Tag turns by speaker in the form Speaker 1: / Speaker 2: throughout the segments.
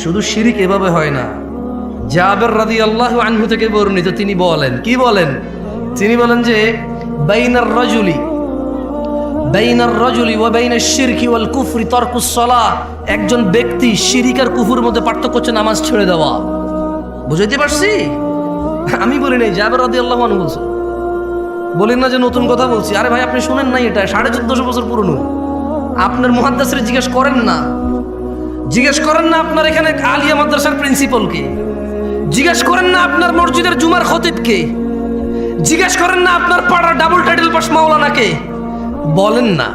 Speaker 1: শুধু শিরিক এভাবে হয় না। জাবের রাদিয়াল্লাহু আনহু থেকে বর্ণিত, তিনি বলেন, কি বলেন? তিনি বলেন যে বাইনার রাজুলি ওয়া বাইনাশ শিরকি ওয়াল কুফরি তারকুস সালাহ। একজন ব্যক্তি শিরিক আর কুফরের মধ্যে পার্থক্য হচ্ছে নামাজ ছেড়ে দেওয়া। বুঝাইতে পারছি? আমি বলি নাই, জাবের রাদিয়াল্লাহু আনহু বলছে। বলেন না যে নতুন কথা বলছি। আরে ভাই, আপনি শুনেন নাই? এটা 1450 বছর পুরনো। আপনার মুহাদ্দিসরে জিজ্ঞেস করেন না, আপনার এখানে আলিয়া মাদ্রাসার প্রিন্সিপালকে, জিজ্ঞেস করেন না আপনার মসজিদের জুমার খতিবকে, জিজ্ঞেস করেন না আপনার পাড়ার ডাবল টাইটেল পাস মাওলানাকে। বলেন না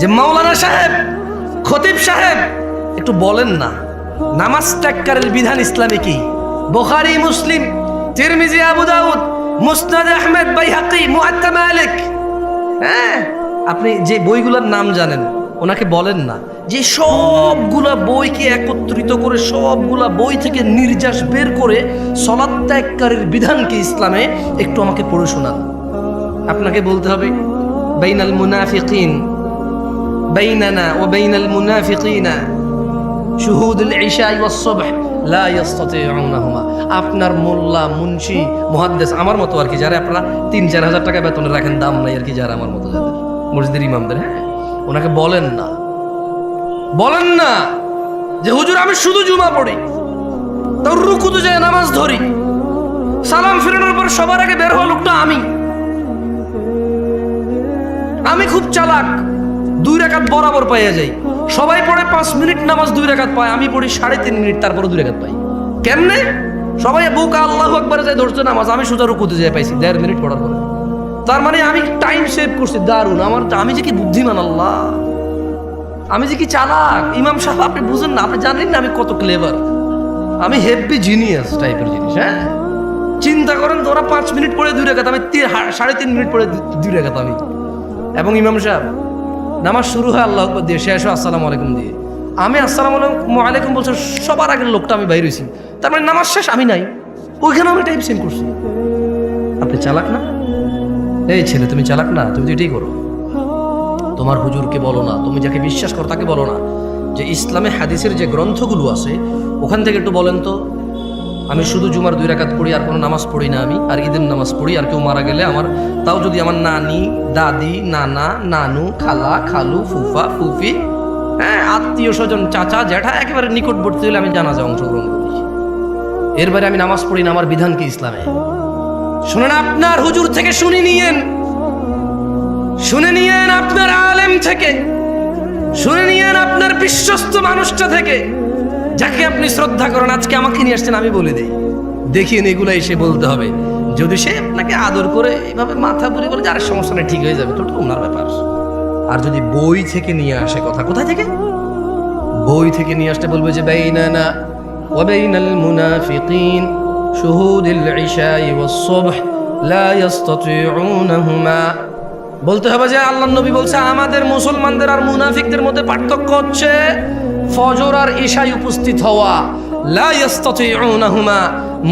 Speaker 1: যে মাওলানা সাহেব, খতিব সাহেব, একটু বলেন না নামাজ ত্যাগকারীর বিধান ইসলামে কি? বুখারী, মুসলিম, তিরমিজি, আবু দাউদ, মুসনাদ আহমদ, বাইহাকি, মুআত্তা মালিক। হ্যাঁ, আপনি যে বইগুলোর নাম জানেন, ওনাকে বলেন না যে সবগুলা বইকে একত্রিত করে, সবগুলা বই থেকে নির্যাস বের করে সালাত ত্যাগকারীর বিধান কি ইসলামে একটু আমাকে পড়ে শোনান। আপনাকে বলতে হবে বাইনাল মুনাফিকিন, বাইনানা ওয়া বাইনাল মুনাফিকিনা শুহুদুল ইশা ওয়াস সুবহ লা ইস্তাতিউনাহুমা। আপনার মোল্লা, মুন্সি, মুহাদ্দিস আমার মতো আর কি, যারা আপনারা 3-4 হাজার টাকা বেতনে রাখেন, দাম নাই আর কি, যারা আমার মতো, যাদের মসজিদের ইমামদের, হ্যাঁ, ওনাকে বলেন না যে হুজুর আমি শুধু জুমা পড়ি, তাও রুকুতে যায় নামাজ ধরি, সালাম ফিরানোর পর সবার আগে বের হওয়া লোকটা আমি খুব চালাক, 2 রাকাত বরাবর পাইয়া যাই। সবাই পড়ে 5 মিনিট নামাজ 2 রাকাত পায়, আমি পড়ি 3.5 মিনিট, তারপরে 2 রাকাত পাই। কেমনে? সবাই বুকা আল্লাহু আকবার যায় ধরছে নামাজ, আমি সোজা রুকুতে যাই পাইছি 1.5 মিনিট পড়ার পরে। তার মানে আমি টাইম সেভ করছি। দারুণ! আমি যে কি বুদ্ধিমান, আল্লাহ, আমি যে কি চালাক। ইমাম সাহেব, আপনি বুঝেন না, আপনি জানেন না আমি কত ক্লেভার, আমি হেভি জিনিয়াস টাইপের জিনিস। হ্যাঁ, চিন্তা করেন, তোরা 5 মিনিট পড়ে 2 রাকাত, আমি 3.5 মিনিট পড়ে 2 রাকাত আমি। এবং ইমাম সাহেব নামাজ শুরু হয় আল্লাহু আকবার দিয়ে, শেষ হয় আসসালামু আলাইকুম দিয়ে। আমি আসসালামু আলাইকুম বলছি, সবার আগের লোকটা আমি বাইরে হইছি, তার মানে নামাজ শেষ, আমি নাই ওইখানে, আমি টাইম সেভ করছি। আপনি চালাক না? এই ছেলে, তুমি চালাক না? তুমি তো এটাই করো। তোমার হুজুরকে বলো না, তুমি যাকে বিশ্বাস করো তাকে বলো না যে ইসলামে হাদিসের যে গ্রন্থগুলো আছে ওখান থেকে একটু বলেন তো, আমি শুধু জুমার 2 রাকাত পড়ি, আর কোনো নামাজ পড়ি না আমি, আর ঈদের নামাজ পড়ি, আর কেউ মারা গেলে আমার, তাও যদি আমার নানি, দাদি, নানা, নানু, খালা, খালু, ফুফা, ফুফি, হ্যাঁ, আত্মীয় স্বজন, চাচা, জ্যাঠা, একেবারে নিকটবর্তী হলে আমি জানাজা অংশগ্রহণ করি। এর বাইরে আমি নামাজ পড়ি না। আমার বিধান কি ইসলামে? শুনেন, আপনার হুজুর থেকে শুনে নিয়েন আপনার আলেম থেকে, শুনে নিয়েন আপনার বিশ্বস্ত মানুষটা থেকে, যাকে আপনি শ্রদ্ধা করেন। আজকে আমাকে নিয়ে আসছেন, আমি বলে দিই, দেখিয়ে এগুলো এসে বলতে হবে। যদি সে আপনাকে আদর করে এইভাবে মাথা বুড়ি বলে যে আরে সমস্যা নেই, ঠিক হয়ে যাবে, তো ওনার ব্যাপার। আর যদি বই থেকে নিয়ে আসে কথা, কোথায় থেকে? বই থেকে নিয়ে আসতে বলবে যে বাইনানা ওয়া বাইনাল মুনাফিকিন শুহুদুল ইশা ওয়াস সুবহ লা ইস্তাতিউনাহুমা। বলতে হবে যে আল্লাহর নবী বলছে আমাদের মুসলমানদের আর মুনাফিকদের মধ্যে পার্থক্য হচ্ছে ফজর আর ইশায় উপস্থিত হওয়া। লা ইস্তাতিউনাহুমা,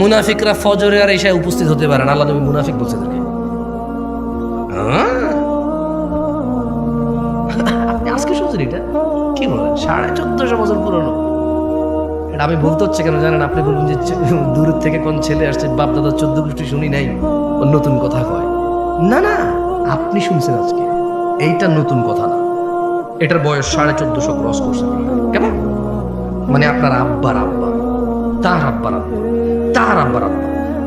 Speaker 1: মুনাফিকরা ফজরে আর ইশায় উপস্থিত হতে পারে না। আল্লাহর নবী মুনাফিক বলছে তাকে। আপনি আজকে শুনছেন এটা? কি বলেন? 1450 বছর পুরনো। এটা আমি বলতে হচ্ছে কেন জানেন? আপনি বলবেন যে দূর থেকে কোন ছেলে আসছে, বাপ দাদা 14 গোষ্ঠী শুনি নাই, নতুন কথা কয়। না না, আপনি শুনছেন আজকে, এইটা নতুন কথা না। এটার বয়স 1450 ক্রস করছে। কেমন? মানে আপনার আব্বার আব্বা, তার আব্বার আব্বা, তার আব্বার আব্বা,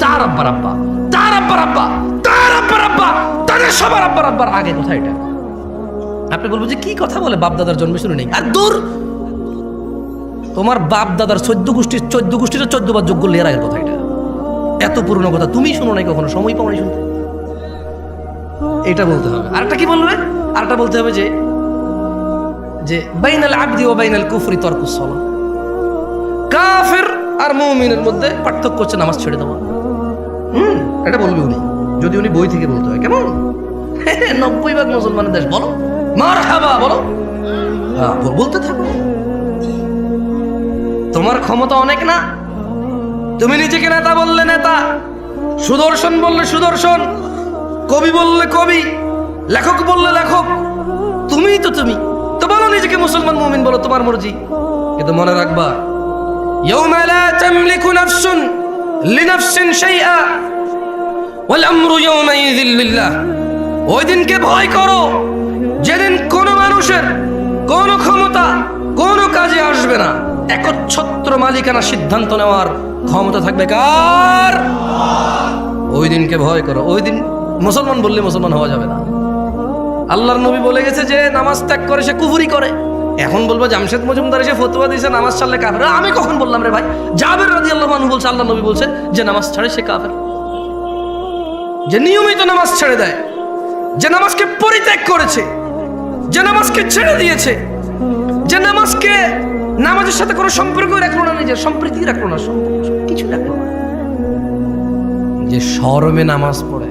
Speaker 1: তার আব্বার আব্বা, তার আব্বার আব্বা, তার আব্বার আব্বা, তাদের সবার আব্বার আব্বার আগে কথা এটা। আপনি বলবেন যে কি কথা বলে, বাপ দাদার জন্মে শুনে নেই। আর দূর, তোমার বাপ দাদার 14 গোষ্ঠীর 14 বার যোগ্য লেয়ার আগের কথা এটা। এত পুরনো কথা তুমি শুনো নাই কখনো, সময় পাও নাই শুনতে। এটা বলতে হবে। আরেকটা কি বলবে? আরেকটা বলতে হবে যে বাইনাল আবদি ওয়া বাইনাল কুফরি তারকুস সালাহ। কাফের আর মুমিনের মধ্যে পার্থক্য হচ্ছে নামাজ ছেড়ে দেওয়া। এটা বলবে উনি, যদি উনি বই থেকে বলতে হয়। কেমন? 90% মুসলমানের দেশ, বলো মারহাবা, বলো, হ্যাঁ, বলতে থাকো। তোমার ক্ষমতা অনেক না? তুমি নিজেকে নেতা বললে নেতা, সুদর্শন বললে সুদর্শন, কবি বললে কবি, লেখক বললে লেখক, তুমি তো বলো নিজেকে মুসলমান মুমিন বলো, তোমার মর্জি। কিন্তু মনে রাখবা, ইয়াউমা লা তামলিকু নাফসুন লিনাফসিন শাইআ ওয়াল আমরু ইয়াউমাইযিন লিল্লাহ। ওই দিনকে ভয় করো যেদিন কোনো মানুষের কোনো ক্ষমতা কোনো কাজে আসবে না, একচ্ছত্র মালিকানা সিদ্ধান্ত নেওয়ার ক্ষমতা থাকবে কার? ওই দিনকে ভয় করো। ওই দিন মুসলমান বললে মুসলমান হওয়া যাবে না। আল্লাহর নবী বলে গেছে যে নামাজ ত্যাগ করে সে কুফরি করে। এখন বলবো জামশেদ মজুমদার এসে ফতোয়া দিয়েছে নামাজ ছাড়লে কাফের। আমি কখন বললাম রে ভাই? জাবের রাদিয়াল্লাহু আনহু বলছে আল্লাহর নবী বলছে যে নামাজ ছাড়ে সে কাফের। যে নিয়মিত নামাজ ছেড়ে দেয়, যে নামাজকে পরিত্যাগ করেছে, যে নামাজকে ছেড়ে দিয়েছে, যে নামাজকে নামাজের সাথে কোনো সম্পর্ক রাখলো না, নিজের সম্প্রীতি রাখলো না, কিছু রাখলো না, যে শরমে নামাজ পড়ে,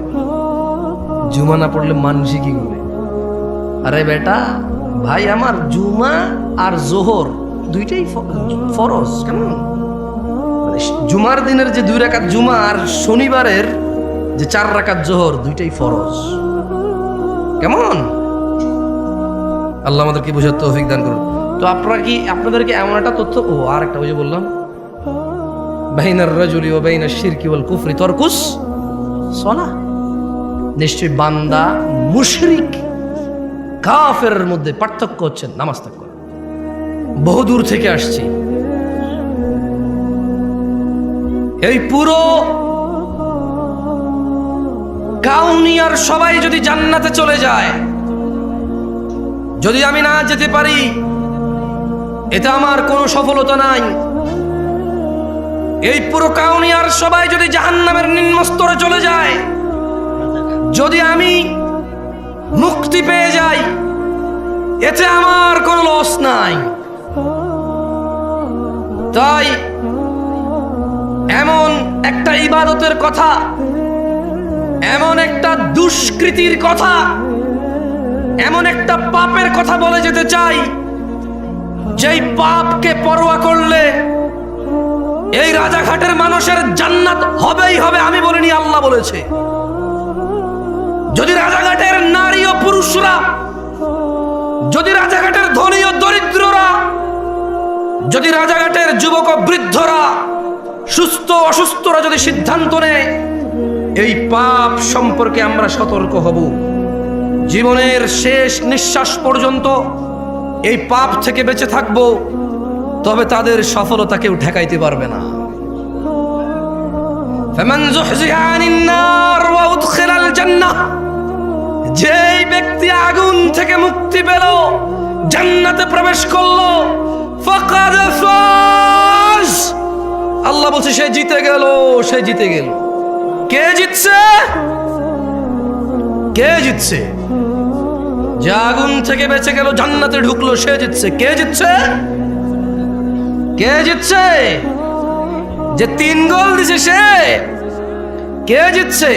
Speaker 1: জুমা না পড়লে মানুষই কি করবে? আরে বেটা ভাই আমার, জুমা আর জোহর দুইটাই ফরজ। কেমন জুমার দিনের যে 2 রাকাত জুমা আর শনিবারের যে 4 রাকাত জোহর দুইটাই ফরজ। কেমন? আল্লাহ আমাদেরকে বোঝার তৌফিক দান করুন। তো আপনাদেরকে এমন একটা তথ্য, আর একটা ওই যে বললাম বাইনার রাজুলি ওয়া বাইনাশ শিরকি ওয়াল কুফরি তারকুস সালাহ। নিশ্চয়ই বান্দা মুশরিক কাফেরের মধ্যে পার্থক্য হচ্ছে নামাজ ত্যাগ করা। বহু দূর থেকে আসছি। এই পুরো কাউনিয়ার সবাই যদি জান্নাতে চলে যায়, যদি আমি না যেতে পারি, এটা আমার কোনো সফলতা নাই। এই পুরো কাউনিয়ার সবাই যদি জাহান্নামের নিম্ন স্তরে চলে যায়, যদি আমি মুক্তি পেয়ে যাই, এতে আমার কোনো লস নাই। তাই এমন একটা ইবাদতের কথা, এমন একটা দুষ্কৃতির কথা, এমন একটা পাপের কথা বলে যেতে চাই, যেই পাপকে পরোয়া করলে এই রাজাঘাটের মানুষের জান্নাত হবেই হবে। আমি বলিনি, আল্লাহ বলেছে। যদি রাজাঘাটের নারী ও পুরুষরা, যদি রাজাঘাটের ধনী ও দরিদ্ররা, যদি রাজাঘাটের যুবক ও বৃদ্ধরা, সুস্থ অসুস্থরা যদি সিদ্ধান্ত নেয় এই পাপ সম্পর্কে আমরা সতর্ক হব, জীবনের শেষ নিঃশ্বাস পর্যন্ত এই পাপ থেকে বেঁচে থাকব, তবে তাদের সফলতা কেউ ঠেকাইতে পারবে না। ফামান যুহজিহা আনিন নার ওয়া উদখিলাল জান্নাহ, যেই ব্যক্তি আগুন থেকে মুক্তি পেল, জান্নাতে প্রবেশ করলো, ফাকাদ ফাজ, আল্লাহ বলছে সে জিতে গেল, সে জিতে গেল। কে জিতছে? কে জিতছে? যে আগুন থেকে বেঁচে গেল, জান্নাতে ঢুকলো, সে জিতছে। কে জিতছে? কে জিতছে? যে 3 গোল দিছে সে। কে জিতছে?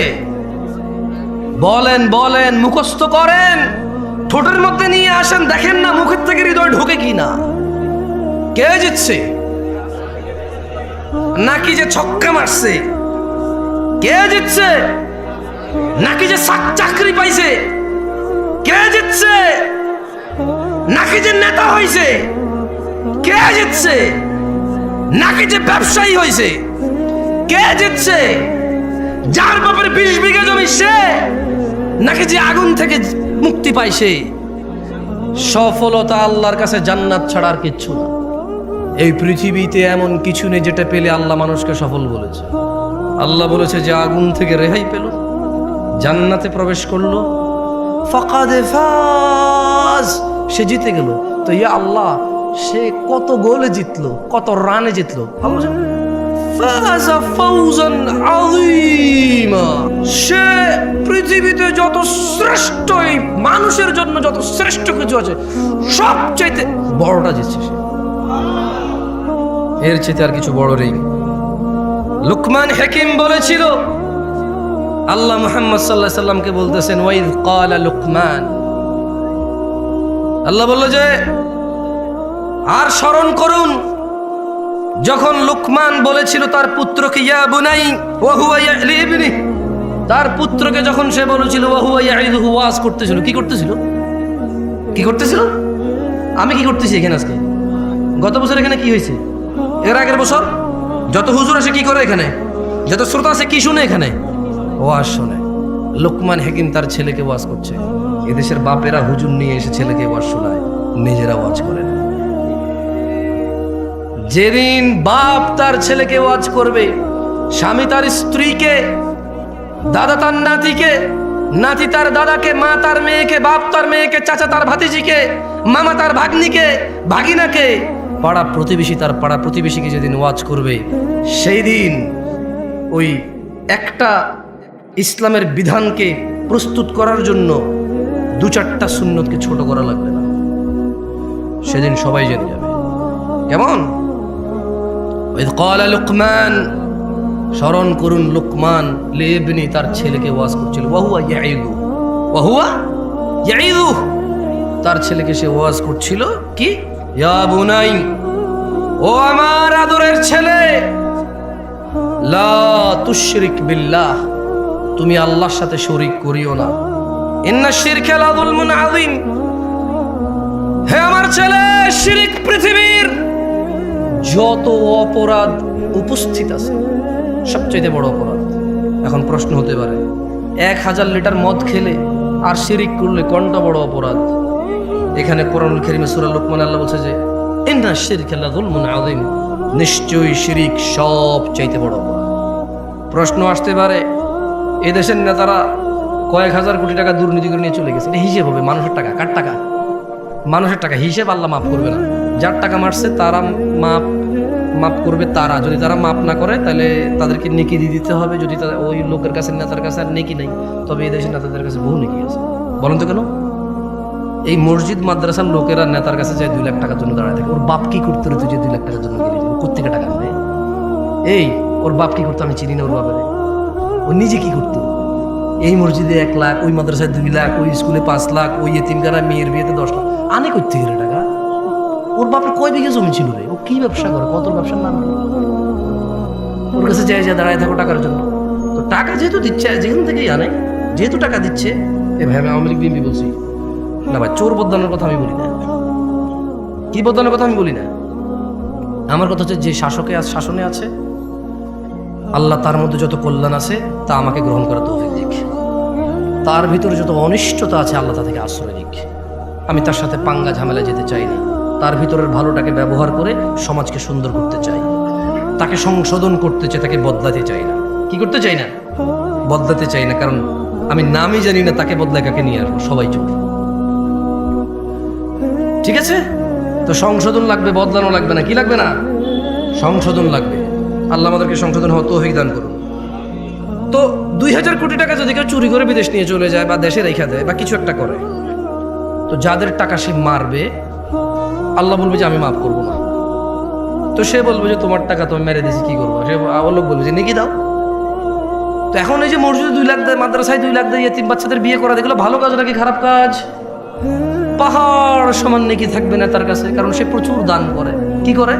Speaker 1: বলেন বলেন, মুখস্থ করেন, ঠোঁটের মধ্যে নিয়ে আসেন, দেখেন না মুখের থেকে হৃদয় ঢোকে কিনা। কে জিতছে? নাকি যে ছক্কা মারছে? কে জিতছে? নাকি যে চাকরি পাইছে? কে জিতছে? নাকি যে নেতা হইছে? কে জিতছে? নাকি যে ব্যবসায়ী হইছে? কে জিতছে? যার বাপের 20 বিঘা জমি সে, নাকি যে আগুন থেকে মুক্তি পাইছে? সফলতা আল্লাহর কাছে জান্নাত ছাড়া আর কিচ্ছু না। এই পৃথিবীতে এমন কিছু নেই যেটা পেলে আল্লাহ মানুষকে সফল বলেছে। আল্লাহ বলেছে যে আগুন থেকে রেহাই পেল, জান্নাতে প্রবেশ করলো, ফাকাদ ফাজ, সে জিতে গেল। তো ইয়া আল্লাহ, সে কত গোলে জিতলো, কত রানে জিতলো? ফাযা ফাওজান আযীমা, সে পৃথিবীতে যত শ্রেষ্ঠ, এই মানুষের জন্য যত শ্রেষ্ঠ কিছু আছে সবচাইতে বড়টা জিতছে সে। এর চাইতে আর কিছু বড় নেই। লুকমান হাকিম বলেছিল, আল্লাহ মুহাম্মদ সাল্লাল্লাহু আলাইহি সাল্লামকে বলতেছেন, ওয়াইদ ক্বালা লুকমান, আল্লাহ বলল যে আর স্মরণ করুন যখন লুকমান বলেছিল তার পুত্রকে, ইয়া বুনাই ওয়া হুয়া ইয়ালি ইবনি, তার পুত্রকে যখন সে বলেছিল ওয়া হুয়া ইয়াইদুহু, ওয়াজ করতেছিল। কি করতেছিল? কি করতেছিল? আমি কি করতেছি এখানে আজকে? গত বছর এখানে কি হয়েছে? এর আগের বছর যত হুজুর আসে কি করে এখানে, যত শ্রোতা আছে কি শুনে এখানে, ওয়াজ শুনে। লোকমান হাকিম তার ছেলেকে ওয়াজ করছে। এদেশের বাপেরা হুজুর নিয়ে এসে ছেলেকে ওয়াজ শোনায়, নিজেরা ওয়াজ করে না। যেদিন বাপ তার ছেলেকে ওয়াজ করবে, স্বামী তার স্ত্রীকে, দাদা তার নাতিকে, নাতি তার দাদাকে, মা তার মেয়েকে, বাপ তার মেয়েকে, চাচা তার ভাতিজিকে, মামা তার ভাগ্নিকে, ভাগিনাকে, পাড়া প্রতিবেশী তার পাড়া প্রতিবেশীকে যেদিন ওয়াজ করবে, সেই দিন ওই একটা ইসলামের বিধানকে প্রস্তুত করার জন্য 2-4টা সুন্নতকে ছোট করা লাগবে না। সেদিন সবাই জেনে যাবে। কেমন? লুকমান, স্মরণ করুন, লুকমান লিবনি তার ছেলেকে ওয়াজ করছিল। ওয়াহুয়া ইয়াইদু, তার ছেলেকে সে ওয়াজ করছিল কি, ইয়া বুনাই, ও আমার আদরের ছেলে, লা তুশরিক বিল্লাহ, তুমি আল্লাহর সাথে শরীক করিও না। ইন্না শিরকা লা যুলমুন আযীম, হে আমার ছেলে, শিরক পৃথিবীর যত অপরাধ উপস্থিত আছে সবচেয়ে বড় অপরাধ। এখন প্রশ্ন হতে পারে, 1000 লিটার মদ খেলে আর শিরিক করলে কোনটা বড় অপরাধ? এখানে কোরআনুল কারীমে সূরা লুকমান আল্লাহ বলছে যে ইন্না শিরকা লা যুলমুন আযীম, নিশ্চয়ই শিরিক সবচেয়ে বড় অপরাধ। প্রশ্ন আসতে পারে, এদেশের নেতারা কয়েক হাজার কোটি টাকা দুর্নীতি করে নিয়ে চলে গেছে, এটা হিসেব হবে? মানুষের টাকা, কার টাকা? মানুষের টাকা, হিসেব আল্লাহ মাফ করবে না। যার টাকা মারছে তারা মাফ করবে। তারা যদি তারা মাফ না করে তাহলে তাদেরকে নেকি দিয়ে দিতে হবে। যদি ওই লোকের কাছে, নেতার কাছে আর নেকি নেই, তবে এই দেশের নেতাদের কাছে বহু নেকি আছে। বলেন তো কেন? এই মসজিদ মাদ্রাসার লোকেরা নেতার কাছে যায় 2 লাখ টাকার জন্য দাঁড়ায় থাকে। ওর বাপ কি করতে রে, তুই যে 2 লাখ টাকার জন্য গেলি, কোত্থেকে টাকা আনবে? এই ওর বাপ কি করতো আমি চিনি না, ওর বাপের ও নিজে কি করতো? এই মসজিদে 1 লাখ, ওই মাদ্রাসায় 2 লাখ, ওই স্কুলে 5 লাখ, ওই এতিমখানায় মেয়ের বিয়েতে 10 লাখ আনে কোত্থেকে রে টাকা? ওর বাপের কয় বিঘে জমি ছিল রে? ও কি ব্যবসা করে? কত ব্যবসার নাম? ওর কাছে যায় দাঁড়ায় থাকো টাকার জন্য। তো টাকা যেহেতু দিচ্ছে, যেখান থেকেই আনে, যেহেতু টাকা দিচ্ছে, এ ভাই আমি আওয়ামী লীগ বিএনপি বলছি না ভাই, চোর বদলানোর কথা আমি বলি না, কি বদলানোর কথা আমি বলি না। আমার কথা হচ্ছে যে শাসনে আছে, আল্লাহ তার মধ্যে যত কল্যাণ আছে তা আমাকে গ্রহণ করা তৌফিক দিক। তার ভিতরে যত অনিষ্টতা আছে আল্লাহ তা থেকে আশ্রয় দিক। আমি তার সাথে পাঙ্গা ঝামেলা যেতে চাই না। তার ভিতরের ভালোটাকে ব্যবহার করে সমাজকে সুন্দর করতে চাই, তাকে সংশোধন করতে চাই, তাকে বদলাতে চাই না। কি করতে চাই না? বদলাতে চাই না, কারণ আমি নামই জানি না তাকে বদলায় কাকে নিয়ে আসবো। সবাই চোর, ঠিক আছে? তো সংশোধন লাগবে, বদলানো লাগবে না। কি লাগবে না? সংশোধন লাগবে। আল্লাহ আমাদেরকে সংশোধন হওয়া তৌফিক দান করুন। তো 2000 কোটি টাকা যদি কেউ চুরি করে বিদেশ নিয়ে চলে যায় বা দেশে রেখা দেয় বা কিছু একটা করে, তো যাদের টাকা সে মারবে আল্লাহ বলবে যে আমি মাফ করবো না। তো সে বলবে যে তোমার টাকা তুমি মেরে দিয়েছি, কি করবো? সে লোক বলবে যে নেকি দাও। তো এখন এই যে মসজিদে 2 লাখ দেয়, মাদ্রাসায় 2 লাখ দেয়, এতিম বাচ্চাদের বিয়ে করা, দেখলো ভালো কাজ নাকি খারাপ কাজ? পাহাড় সমান নেকি থাকবে না তার কাছে, কারণ সে প্রচুর দান করে। কি করে?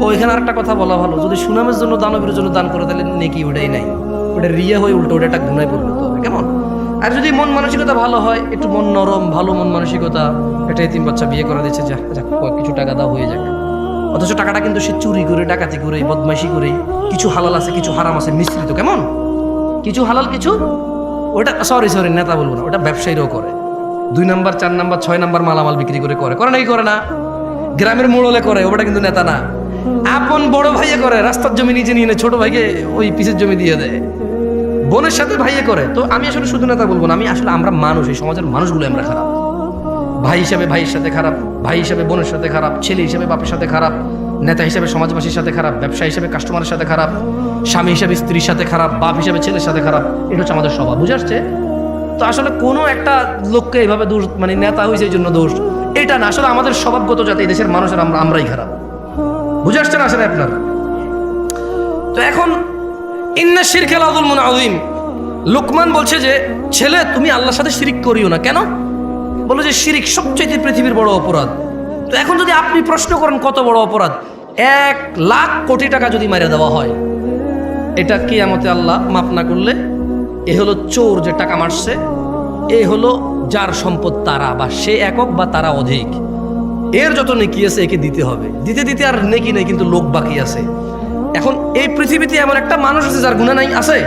Speaker 1: ও এখানে আরেকটা কথা বলা ভালো, যদি সুনামের জন্য, দানবের জন্য দান করে তাহলে নেকি ওটাই নাই, ওটা রিয়া হয়ে উল্টো ওটা একটা গুনায় পরিণত হবে। কেমন? আর যদি মন মানসিকতা ভালো হয়, একটু মন নরম, ভালো মন মানসিকতা, এটা এতিম বাচ্চা বিয়ে করা দিচ্ছে, যা কিছু টাকা দাও হয়ে যাক। অথচ টাকাটা কিন্তু সে চুরি করে, ডাকাতি করে, বদমাইশি করে, কিছু হালাল আছে কিছু হারাম আছে মিশ্রিত। কেমন? কিছু হালাল কিছু, ওটা সরি নেতা বলবো না, ওটা ব্যবসায়ীরাও করে। 2 নাম্বার 4 নাম্বার 6 নাম্বার মালামাল বিক্রি করে নাকি করে না? গ্রামের মোড়লে করে, ওটা কিন্তু নেতা না। আপন বড় ভাইয়ে করে, রাস্তার জমি নিজে নিয়ে নেয়, ছোট ভাইকে ওই পিসের জমি দিয়ে দেয়, বোনের সাথে ভাইয়ে করে। তো আমি আসলে শুধু নেতা বলবো না, আমি আসলে আমরা মানুষ, এই সমাজের মানুষগুলো আমরা খারাপ। ভাই হিসাবে ভাইয়ের সাথে খারাপ, ভাই হিসাবে বোনের সাথে খারাপ, ছেলে হিসাবে বাপের সাথে খারাপ, নেতা হিসাবে সমাজবাসীর সাথে খারাপ, ব্যবসা হিসাবে কাস্টমারের সাথে খারাপ, স্বামী হিসাবে স্ত্রীর সাথে খারাপ, বাপ হিসাবে ছেলের সাথে খারাপ। এটা হচ্ছে আমাদের স্বভাব, বুঝে আসছে? তো আসলে কোনো একটা লোককে এইভাবে দোষ, মানে নেতা হয়েছে এই জন্য দোষ, এটা না। আসলে আমাদের স্বভাবগত যাতে এই দেশের মানুষের আমরাই খারাপ, বুঝে আসছে না আসলে আপনার? তো এখন ইন্না শিরকা লা যুলমুন আযীম, লুকমান বলছে যে ছেলে তুমি আল্লাহর সাথে শিরিক করিও না। কেন? বলো যে শিরিক সবচেয়ে পৃথিবীর বড় অপরাধ। তো এখন যদি আপনি প্রশ্ন করেন কত বড় অপরাধ, 1 লাখ কোটি টাকা যদি মারিয়ে দেওয়া হয়, এটা কিয়ামতে আল্লাহ মাফ না করলে, এ হলো চোর যে টাকা মারছে, এ হলো যার সম্পদ তারা, বা সে একক বা তারা অধিক, এর যত নেকি আছে একে দিতে হবে, দিতে দিতে আর নেকি নেই, কিন্তু লোক বাকি আছে। এখন এই পৃথিবীতে এমন একটা মানুষ আছে যার গুনাহ নাই? আছে?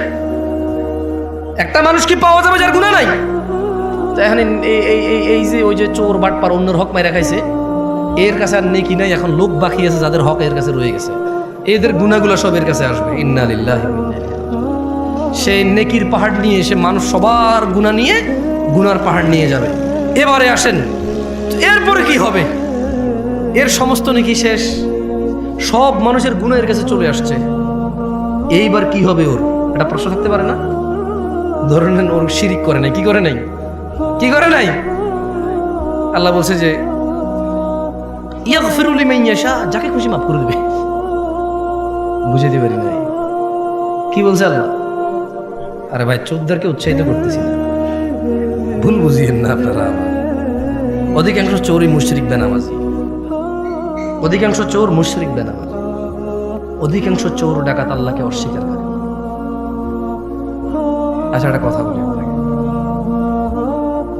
Speaker 1: একটা মানুষ কি পাওয়া যাবে যার গুনাহ নাই? তো এখন এই যে ওই যে চোর বাটপার অন্যের হক মাইরা খাইছে, এর কাছে আর নেকি নাই, এখন লোক বাকি আছে যাদের হক এর কাছে রয়ে গেছে, এদের গুনাহগুলো সব এর কাছে আসবে। ইন্না লিল্লাহি ওয়া ইন্না ইলাইহি রাজিউন। সে নেকির পাহাড় নিয়ে, সে মানুষ সবার গুনাহ নিয়ে গুনার পাহাড় নিয়ে যাবে। এবারে আসেন, এরপরে কি হবে? এর সমস্ত নেকি শেষ, সব মানুষের গুনাহ এর কাছে চলে আসছে, এইবার কি হবে? ওর একটা প্রশ্ন থাকতে পারে না? ধরে নেন ওর শিরিক করে নাই, কি করে নাই, কি করে নাই? আল্লাহ বলছে যে ইয়াগফিরু লিমান ইয়াশা, যাকে খুশি মাফ করে দিবে। বুঝাইতে পারি নাই কি বলছে আল্লাহ? আরে ভাই, চোরদেরকে উৎসাহিত করতেছি না, ভুল বুঝিয়েন না আপনারা। অধিকাংশ চোরই মুশরিক বেনামাজি, অধিকাংশ চোর মুশরিক বেনামাজি, অধিকাংশ চোর ডাকাত আল্লাহকে অস্বীকার করে। আচ্ছা, একটা কথা বলি আপনাকে,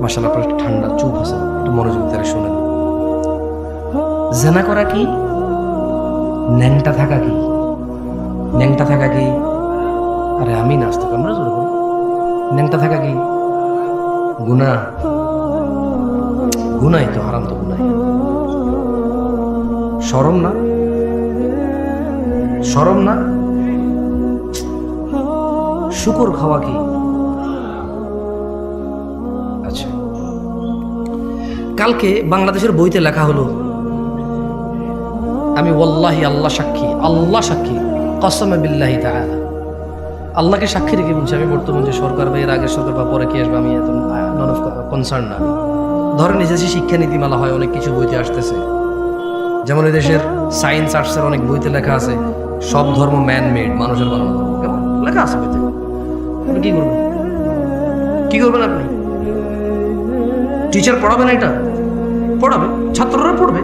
Speaker 1: মাশাআল্লাহ আপনার একটু ঠান্ডা চুপ আছে, একটু মনোযোগ দিয়ে শোনেন। জেনা করা কি? ন্যাংটা থাকা কি? ন্যাংটা থাকা কি? আরে আমি নাস্তিক, আমরা যেরকম ন্যাংটা থাকা কি? গুনাহ। গুনাই তো, হারাম তো গুনাই। শরম না? শরম না? শুকর খাওয়া কি? আচ্ছা, কালকে বাংলাদেশের বইতে লেখা হলো, আমি ওয়াল্লাহি, আল্লাহ সাক্ষী, আল্লাহ সাক্ষী, কসমে বিল্লাহি তাআলা, আল্লাহকে সাক্ষী রেখে বলছি, আমি বর্তমান যে সরকার বা এর আগের সরকার বা পরে কি আসবে আমি এত নন অফ কনসার্ন না। আমি ধরেন নিজের শিক্ষা নীতিমালা হয়, অনেক কিছু বইতে আসতেছে, যেমন এই দেশের সায়েন্স আর্টসের অনেক বইতে লেখা আছে সব ধর্ম ম্যান মেড, মানুষের বানানো ধর্ম, কেমন লেখা আছে বইতে। আপনি কি করবেন? কি করবেন আপনি? টিচার পড়াবে না? এটা পড়াবে, ছাত্ররা পড়বে।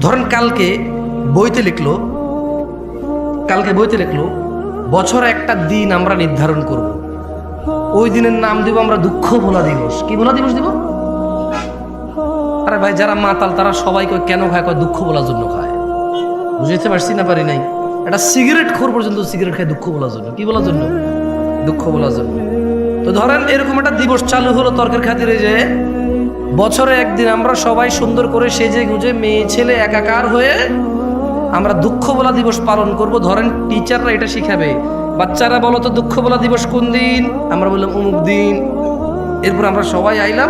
Speaker 1: ধরেন কালকে বইতে লিখলো, বছরে একটা দিন আমরা নির্ধারণ করব, ওই দিনের নাম দিব আমরা দুঃখ ভোলা দিবস। কি ভোলা দিবস দিব? আরে ভাই, যারা মাতাল তারা সবাই কয় কেন খায়? কয় দুঃখ বলার জন্য খায়। বুঝতে পারছি না পারি নাই? একটা সিগারেট খোর পর্যন্ত সিগারেট খায় দুঃখ বলার জন্য। কি বলার জন্য? দুঃখ বলার জন্য। তো ধরেন এরকম একটা দিবস চালু হলো তর্কের খাতিরে, যে বছরে একদিন আমরা সবাই সুন্দর করে সেজে গুজে মেয়ে ছেলে একাকার হয়ে আমরা দুঃখ বলা দিবস পালন করব। ধরেন টিচাররা এটা শিখাবে, বাচ্চারা বলো তো দুঃখ বলা দিবস কোন দিন? আমরা বললাম অমুক দিন। এরপর আমরা সবাই আইলাম,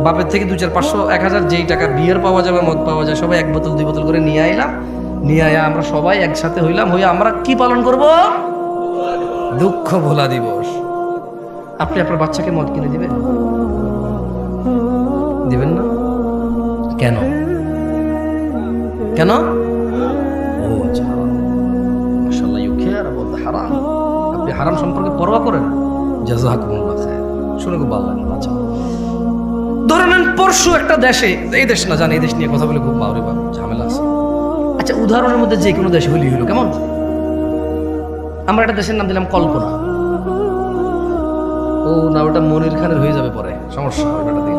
Speaker 1: বাপের থেকে 2, 4, 500, 1000 যেই টাকা বিয়ার পাওয়া যাবে, মদ পাওয়া যায়, সবাই 1 বোতল 2 বোতল করে নিয়ে আইলাম। নিয়ে আয়া আমরা সবাই একসাথে হইলাম, হয়ে আমরা কি পালন করব? দুঃখ ভোলা দিবস। আপনি আপনার বাচ্চাকে মদ কিনে দিবেন? দিবেন না? কেন? কেন? ও আচ্ছা, মাশাআল্লাহ, ইউ কেয়ার অ্যাবাউট দ্য হারাম। আপনি হারাম সম্পর্কে পরোয়া করেন? জাযাকুমুল্লাহ খায়র। শুনে খুব ভালো লাগলো। আচ্ছা, ধরে নেন পরশু একটা দেশে, এই দেশ না জানি, এই দেশ নিয়ে কথা বলে খুব বাউরে বাপ ঝামেলা আছে। আচ্ছা, উদাহরণের মধ্যে যে কোনো দেশে হলি হলো, কেমন? আমরা একটা দেশের নাম দিলাম কল্পনা। ও না, ওটা মনির খানের হয়ে যাবে পরে, সমস্যা। ওটা দিয়ে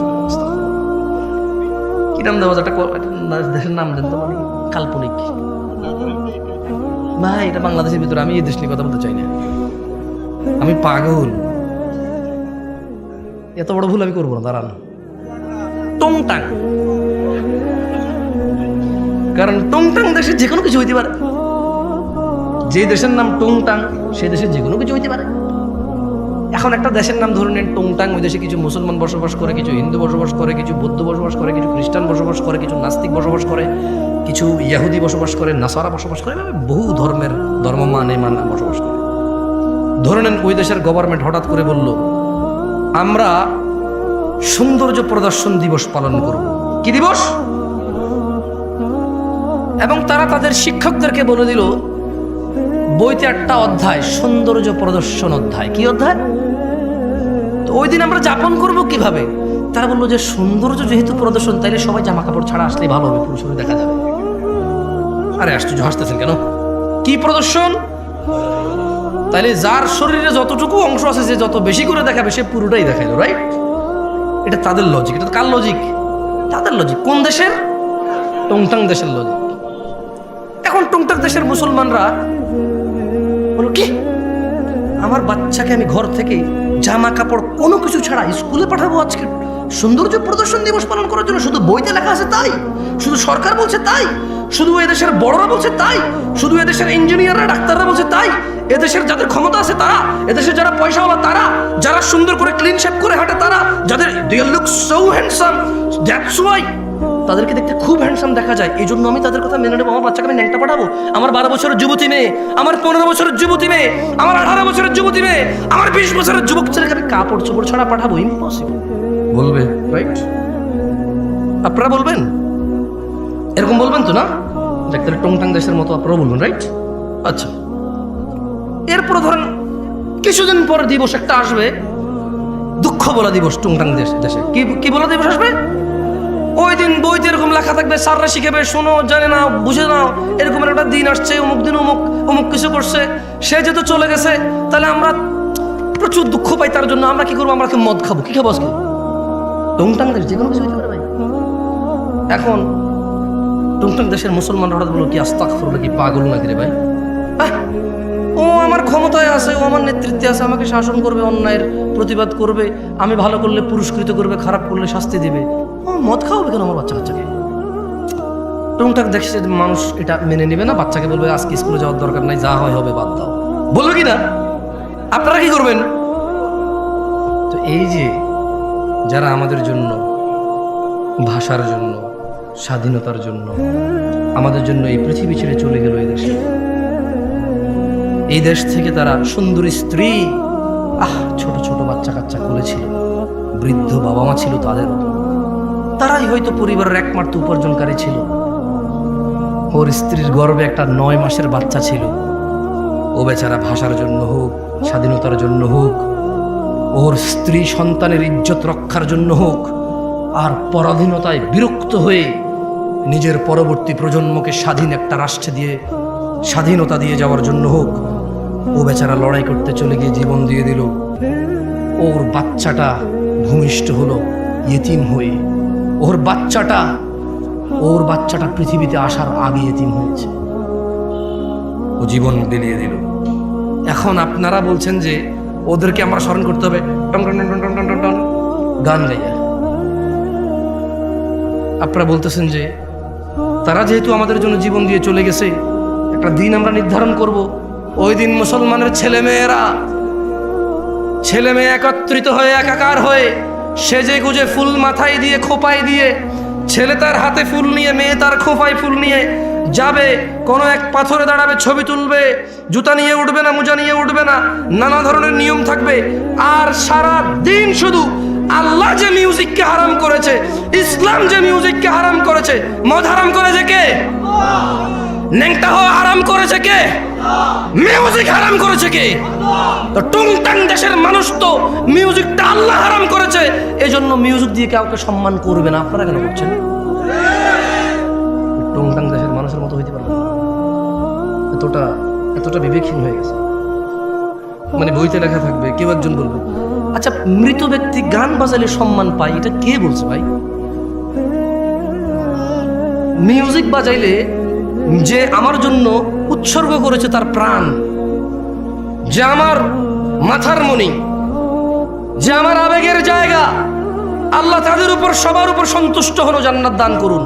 Speaker 1: কি নাম দেওয়া? একটা দেশের নাম দেন তো, মানে কাল্পনিক। ভাই, এটা বাংলাদেশের ভিতরে, আমি এই দেশ নিয়ে কথা বলতে চাই না, আমি পাগল। এত বড় ভুল আমি করবো না, দাঁড়ান। টংটাং, কারণ টংটাং দেশে যে কোনো কিছু হইতে পারে। যে দেশের নাম টংটাং, সেই দেশে যে কোনো কিছু হইতে পারে। এখন একটা দেশের নাম ধরে নেন টংটাং, ওই দেশে কিছু মুসলমান বসবাস করে, কিছু হিন্দু বসবাস করে, কিছু বৌদ্ধ বসবাস করে, কিছু খ্রিস্টান বসবাস করে, কিছু নাস্তিক বসবাস করে, কিছু ইয়াহুদি বসবাস করে, নাসারা বসবাস করে, বহু ধর্মের ধর্মমান বসবাস করে। ধরে নেন ওই দেশের গভর্নমেন্ট হঠাৎ করে বলল, আমরা সৌন্দর্য প্রদর্শন দিবস পালন করব। কি দিবস? এবং তারা তাদের শিক্ষকদেরকে বলে দিল, বইতে একটা অধ্যায় সৌন্দর্য প্রদর্শন অধ্যায়। কি অধ্যায়? তো ওই দিন আমরা যাপন করব কিভাবে? তারা বললো যে সৌন্দর্য যেহেতু প্রদর্শন, তাইলে সবাই জামা কাপড় ছাড়া আসলেই ভালো হবে, পুরুষের দেখা যাবে। আরে আশ্চর্য, হাসতেছেন কেন? কি প্রদর্শন? তাইলে যার শরীরে যতটুকু অংশ আছে, যে যত বেশি করে দেখাবে সে পুরোটাই দেখাইলো, রাইট? এটা তাদের লজিক। এটা কার লজিক? তাদের লজিক। কোন দেশের? টংটাং দেশের লজিক। এখন টংটাং দেশের মুসলমানরা বলো কি, আমার বাচ্চাকে আমি ঘর থেকে জামা কাপড় কোনো কিছু ছাড়া স্কুলে পাঠাবো আজকে সৌন্দর্য প্রদর্শন দিবস পালন করার জন্য? শুধু বইতে লেখা আছে তাই? শুধু সরকার বলছে তাই? শুধু এদেশের বড়রা বলছে তাই? শুধু এদেশের ইঞ্জিনিয়াররা ডাক্তাররা বলছে তাই? এদেশের যাদের ক্ষমতা আছে তারা, এদেশের যারা পয়সাওয়ালা তারা, যারা সুন্দর করে ক্লিন শেভ করে হাঁটে তারা, যাদের they look so handsome, that's why তাদেরকে দেখতে খুব হ্যান্ডসাম দেখা যায়, এই জন্য আমি তাদের কথা মেনে নেবো। আমার বাচ্চাকে আমি ন্যাংটা পাঠাবো? আমার 12 বছরের যুবতী মেয়ে, আমার 15 বছরের যুবতী মেয়ে, আমার 18 বছরের যুবতী মেয়ে, আমার 20 বছরের যুবক ছেলেকে আমি কাপড় চোপড় ছাড়া পাঠাবো? ইম্পসিবল। বলবে, রাইট? আপনারা বলবেন, এরকম বলবেন তো না? দেখতে টংটাং দেশের মতো আপনারা বলবেন, রাইট? আচ্ছা, এরপর ধরেন কিছুদিন পর দিবস একটা আসবে, দুঃখ বলা দিবস। টংটাং দেশে কি বলা দিবস আসবে? ওই দিন বইতে এরকম লেখা থাকবে, স্যাররা শিখাবে, শোনো, জানে না, বুঝে নাও, এরকম একটা দিন আসছে, অমুক দিন অমুক অমুক কিছু করছে, সে যেহেতু চলে গেছে, তাহলে আমরা প্রচুর দুঃখ পাই তার জন্য। আমরা কি করবো? আমরা কি মদ খাবো? কি খাবো আজকে? টংটাং দেশ যে কোনো কিছু হইতে পারে ভাই। এখন টংটাং দেশের মুসলমানরা হঠাৎ বলো কি আস্তাগফিরুল্লাহ, কি পাগল নাকি রে ভাই? ও আমার ক্ষমতায় আছে, ও আমার নেতৃত্বে আছে, আমাকে শাসন করবে, অন্যায়ের প্রতিবাদ করবে, আমি ভালো করলে পুরস্কৃত করবে, খারাপ করলে শাস্তি দিবে। ও মদ খাওয়াবে কেন আমার বাচ্চাকে? টংটাং দেশে মানুষ এটা মেনে নেবে না, বাচ্চাকে বলবে আজকে স্কুলে যাওয়ার দরকার নাই, যা হয় হবে, বাদ দাও। বলবে কি না? আপনারা কি করবেন? তো এই যে যারা আমাদের জন্য, ভাষার জন্য, স্বাধীনতার জন্য, আমাদের জন্য এই পৃথিবী ছেড়ে চলে গেল এই দেশে, এই দেশ থেকে তারা সুন্দরী স্ত্রী, ছোট ছোট বাচ্চা কাচ্চা কোলেছিল, বৃদ্ধ বাবা মা ছিল তাদের, তারাই হয়তো পরিবারের একমাত্র উপার্জনকারী ছিল। ওর স্ত্রীর গর্ভে একটা 9 মাসের বাচ্চা ছিল। ও বেচারা ভাষার জন্য হোক, স্বাধীনতার জন্য হোক, ওর স্ত্রী সন্তানের ইজ্জত রক্ষার জন্য হোক, আর পরাধীনতায় বিরক্ত হয়ে নিজের পরবর্তী প্রজন্মকে স্বাধীন একটা রাষ্ট্রে দিয়ে স্বাধীনতা দিয়ে যাওয়ার জন্য হোক, ও বেচারা লড়াই করতে চলে গিয়ে জীবন দিয়ে দিল। ওর বাচ্চাটা ভূমিষ্ঠ হলো ইতিম হয়ে। ওর বাচ্চাটা পৃথিবীতে আসার আগে ইতিম হয়েছে, ও জীবন বিলিয়ে দিল। এখন আপনারা বলছেন যে ওদেরকে আমরা স্মরণ করতে হবে টন টন টন টন টন টন গান গাইয়া। আপনারা বলতেছেন যে তারা যেহেতু আমাদের জন্য জীবন দিয়ে চলে গেছে, একটা দিন আমরা নির্ধারণ করব, ওই দিন মুসলমানের ছেলে মেয়ে একত্রিত হয়ে একাকার হয়ে সেজে গুজে ফুল মাথায় দিয়ে খোপায় দিয়ে, ছেলে তার হাতে ফুল নিয়ে, মেয়ে তার খোপায় ফুল নিয়ে যাবে, কোনো এক পাথরে দাঁড়াবে, ছবি তুলবে, জুতা নিয়ে উঠবে না, মোজা নিয়ে উঠবে না, নানা ধরনের নিয়ম থাকবে। আর সারা দিন শুধু আল্লাহ যে মিউজিককে হারাম করেছে, ইসলাম যে মিউজিককে হারাম করেছে, মদ হারাম করেছে কে? ন্যাংটা হওয়া হারাম করেছে কে? মিউজিক হারাম করেছে কে? তো টংটাং দেশের মানুষ তো মিউজিকটা আল্লাহ হারাম করেছে, এজন্য মিউজিক দিয়ে কাউকে সম্মান করবে না। আপনারা কেন করছেন? টংটাং দেশের মানুষের মতো হইতে পারবে না। এতটা বিবেকহীন হয়ে গেছে। মানে বইতে লেখা থাকবে, কেউ একজন বলবে আচ্ছা মৃত ব্যক্তি গান বাজালে সম্মান পায়, এটা কে বলছে ভাই? মিউজিক বাজাইলে যে আমার জন্য উৎসর্গ করেছে তার প্রাণ, যে আমার মাথার মণি, যে আমার আবেগের জায়গা, আল্লাহ তাদের উপর সবার উপর সন্তুষ্ট হলো, জান্নাত দান করুন।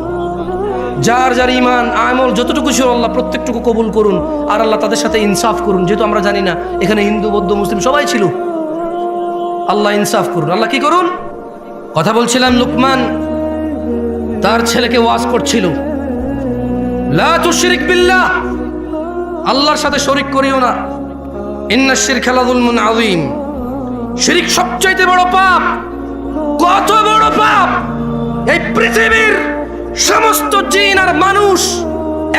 Speaker 1: যার যার ইমান আমল যতটুকু ছিল আল্লাহ প্রত্যেকটুকু কবুল করুন, আর আল্লাহ তাদের সাথে ইনসাফ করুন। যেহেতু আমরা জানি না এখানে হিন্দু বৌদ্ধ মুসলিম সবাই ছিল, আল্লাহ ইনসাফ করুন। আল্লাহ কি করুন? কথা বলছিলাম, লুকমান তার ছেলেকে ওয়াজ করছিল, লা তুশরিক বিল্লাহ, আল্লাহর সাথে শরীক করিও না, ইন্নাশ শিরকা লাযুলমুন আযীম, শিরক সবচাইতে বড় পাপ। কত বড় পাপ! এই পৃথিবীর সমস্ত জিন আর মানুষ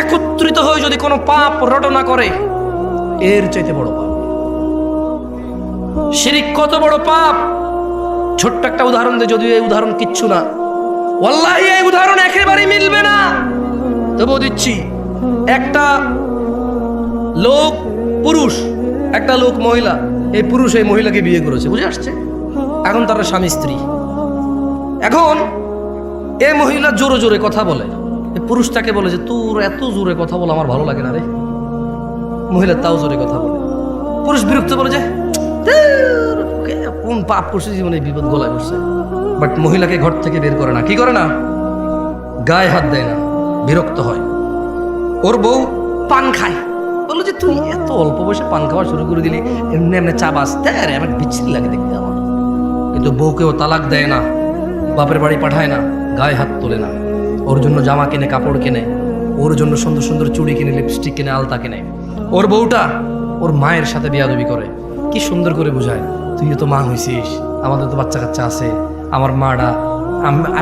Speaker 1: একত্রিত হয়ে যদি কোনো পাপ রটনা করে, এর চাইতে বড় পাপ শিরক। কত বড় পাপ! ছোট্ট একটা উদাহরণ দেয়, যদিও এই উদাহরণ কিচ্ছু না, ওয়াল্লাহি এই উদাহরণ একেবারেই মিলবে না, তবুও দিচ্ছি। একটা লোক পুরুষ, একটা লোক মহিলা, এই পুরুষ এই মহিলাকে বিয়ে করেছে, বুঝে আসছে? এখন তারা স্বামী স্ত্রী। এখন এ মহিলা জোরে জোরে কথা বলে, পুরুষ তাকে বলে যে তোর এত জোরে কথা বলো আমার ভালো লাগে না রে। মহিলা তাও জোরে কথা বলে। পুরুষ বিরক্ত বলে যে কোন পাপ করছে জীবনে, বিপদ গলায় বসছে। বাট মহিলাকে ঘর থেকে বের করে না। কি করে না? গায়ে হাত দেয় না, বিরক্ত হয়। ওর বউ পান খায়, বললো যে তুই এত অল্প বয়সে পান খাওয়া শুরু করে দিলি, এমনি এমনি চা বাঁচতে আমার বিচ্ছিরি লাগে দেখতে আমার। কিন্তু বউকেও তালাক দেয় না, বাপের বাড়ি পাঠায় না, গায়ে হাত তোলে না। ওর জন্য জামা কিনে, কাপড় কিনে, ওর জন্য সুন্দর সুন্দর চুড়ি কিনে, লিপস্টিক কিনে, আলতা কিনে। ওর বউটা ওর মায়ের সাথে বিয়াদবি করে। কি সুন্দর করে বোঝায়, তুইও তো মা হয়েছিস, আমাদের তো বাচ্চা কাচ্চা আছে, আমার মাটা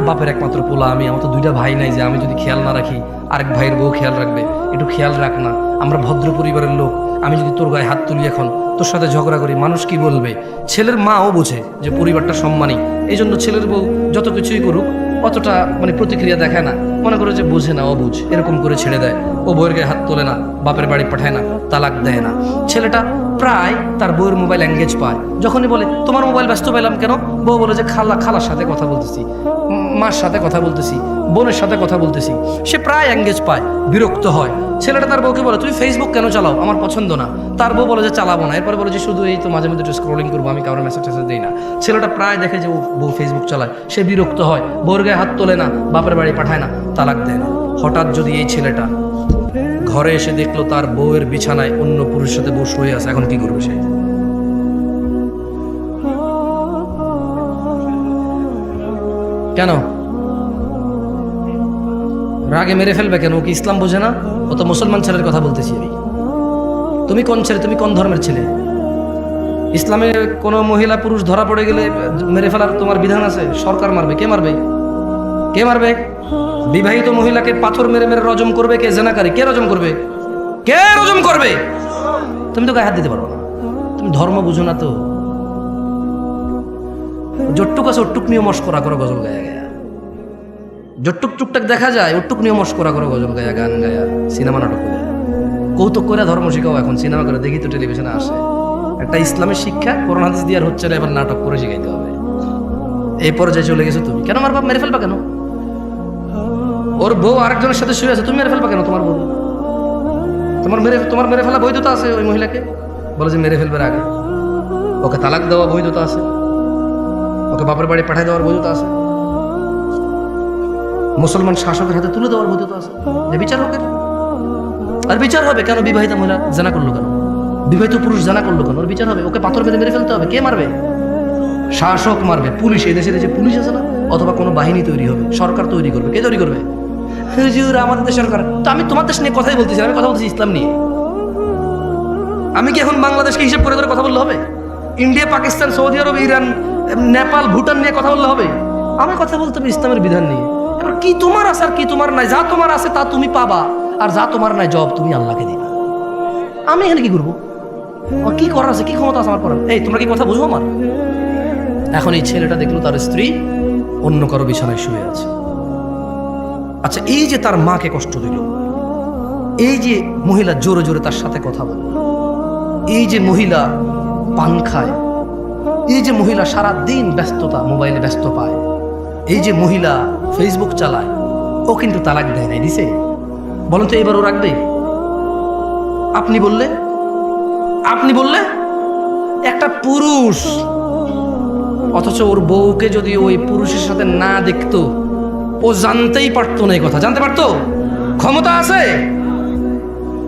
Speaker 1: বাপের একমাত্র পোলা আমি, আমার তো দুইটা ভাই নাই যে আমি যদি খেয়াল না রাখি আরেক ভাইয়ের বউ খেয়াল রাখবে, একটু খেয়াল রাখ না, আমরা ভদ্র পরিবারের লোক, আমি যদি তোর গায়ে হাত তুলি এখন, তোর সাথে ঝগড়া করি, মানুষ কি বলবে। ছেলের মাও বোঝে যে পরিবারটা সম্মানী, এই জন্য ছেলের বউ যত কিছুই করুক অতটা মানে প্রতিক্রিয়া দেখায় না, মনে করে যে বোঝে না, অবুঝ, এরকম করে ছেড়ে দেয়। ও বউয়ের গায়ে হাত তোলে না, বাপের বাড়ি পাঠায় না, তালাক দেয় না। ছেলেটা প্রায় তার বউয়ের মোবাইল এঙ্গেজ পায়। যখনই বলে তোমার মোবাইল ব্যস্ত পেলাম কেন, বউ বলে যে খালার সাথে কথা বলতেছি, মার সাথে কথা বলতেছি, বোনের সাথে কথা বলতেছি। সে প্রায় এঙ্গেজ পায়, বিরক্ত হয়। ছেলেটা তার বউকে বলে তুমি ফেসবুক কেন চালাও, আমার পছন্দ না। তার বউ বলে যে চালাবো না। এরপরে বলে যে শুধু এই তো মাঝে মধ্যে একটু স্ক্রলিং করবো, আমি কারোর মেসেজ টেসেজ দিই না। ছেলেটা প্রায় দেখে যে বউ ফেসবুক চালায়, সে বিরক্ত হয়, বউর গায়ে হাত তোলে না, বাপের বাড়ি পাঠায় না, তালাক দেয় না। হঠাৎ যদি এই ছেলেটা ঘরে এসে দেখলো তার বউয়ের বিছানায় অন্য পুরুষের সাথে বউ শুয়ে আছে, এখন কি করবে সে? কেন রাগে মেরে ফেলবে কেন? ও কি ইসলাম বোঝে না? ও তো মুসলমান ছেলের কথা বলতেছি আমি। তুমি কোন ছেলে, তুমি কোন ধর্মের ছেলে? ইসলামে কোন মহিলা পুরুষ ধরা পড়ে গেলে মেরে ফেলার তোমার বিধান আছে? সরকার মারবে? কে মারবে? কে মারবে? বিবাহিত মহিলাকে পাথর মেরে মেরে রজম করবে কে? জেনাকারী। কে রজম করবে? কে রজম করবে? তুমি তো গায়ে হাত দিতে পারো না, তুমি ধর্ম বুঝো না। তো যটুক আছে ওটুক নিয়ে মস্করা করো, গজল গায়া গায়া। যটুক টুকটাক দেখা যায় ওটুক নিয়ে মস্করা করো, গজল গায়া, গান গায়া, সিনেমা নাটক করে, কৌতুক করে ধর্ম শিখাও। এখন সিনেমা করে দেখি তো টেলিভিশনে আসে। একটা ইসলামের শিক্ষা কোরআন হাদিস দিয়ে আর হচ্ছে না, এবার নাটক করে শিখাইতে হবে। এই পর্যায়ে চলে গেছো তুমি। কেন আমার বাপ মেরে ফেলবা কেন? ওর বউ আরেকজনের সাথে শুয়ে আছে, তুমি মেরে ফেলবা কেন? তোমার বউ তোমার মেরে ফেলা বৈধতা আছে ওই মহিলাকে? বলে যে মেরে ফেলবে আগে, ওকে তালাক দেওয়া বৈধতা আছে, ওকে বাপের বাড়ি পাঠাই দেওয়ার বৈধতা আছে, মুসলমান শাসকের হাতে তুলে দেওয়ার বৈধতা আছে। যে বিচার হোক, আর বিচার হবে কেন? বিবাহিত মহিলা জানা করলো কেন? বিবাহিত পুরুষ জানা করলো কেন? ওর বিচার হবে। ওকে পাথর বেঁধে মেরে ফেলতে হবে। কে মারবে? শাসক মারবে, পুলিশ। এই দেশে যে পুলিশ আছে না, অথবা কোনো বাহিনী তৈরি হবে, সরকার তৈরি করবে। কে তৈরি করবে? হুজুর আমাদের দেশ সরকার। তো আমি তোমার দেশ নিয়ে কথাই বলতেছি, আমি কথা বলতেছি ইসলাম নিয়ে। আমি কি এখন বাংলাদেশকে হিসাব করে কথা বললে হবে? ইন্ডিয়া, পাকিস্তান, সৌদি আরব, ইরান, নেপাল, ভুটান নিয়ে কথা বললে হবে? আমি কথা বলতে হবে ইসলামের বিধান নিয়ে। এবার কি তোমার আছে আর কি তোমার নাই? যা তোমার আছে তা তুমি পাবা, আর যা তোমার নাই জব তুমি আল্লাহকে দিবা। আমি এখানে কি করবো? কি করার আছে, কি ক্ষমতা আছে আমার করার? এই তোমরা কি কথা বুঝবো আমার? এখন এই ছেলেটা দেখলো তার স্ত্রী অন্য কারো বিছানায় শুয়ে আছে। আচ্ছা, এই যে তার মাকে কষ্ট দিল, এই যে মহিলা জোরে জোরে তার সাথে কথা বলে, এই যে মহিলা পান খায়, এই যে মহিলা সারা দিন ব্যস্ততা, মোবাইলে ব্যস্ত পায়, এই যে মহিলা ফেসবুক চালায়, ও কিন্তু তালাক দেয় নাই, দিছে? বলেন তো এবার ও রাখবে? আপনি বললে একটা পুরুষ, অথচ ওর বউকে যদি ওই পুরুষের সাথে না দেখতো, ও জানতেই পারতো না। এই কথা জানতে পারতো? ক্ষমতা আছে?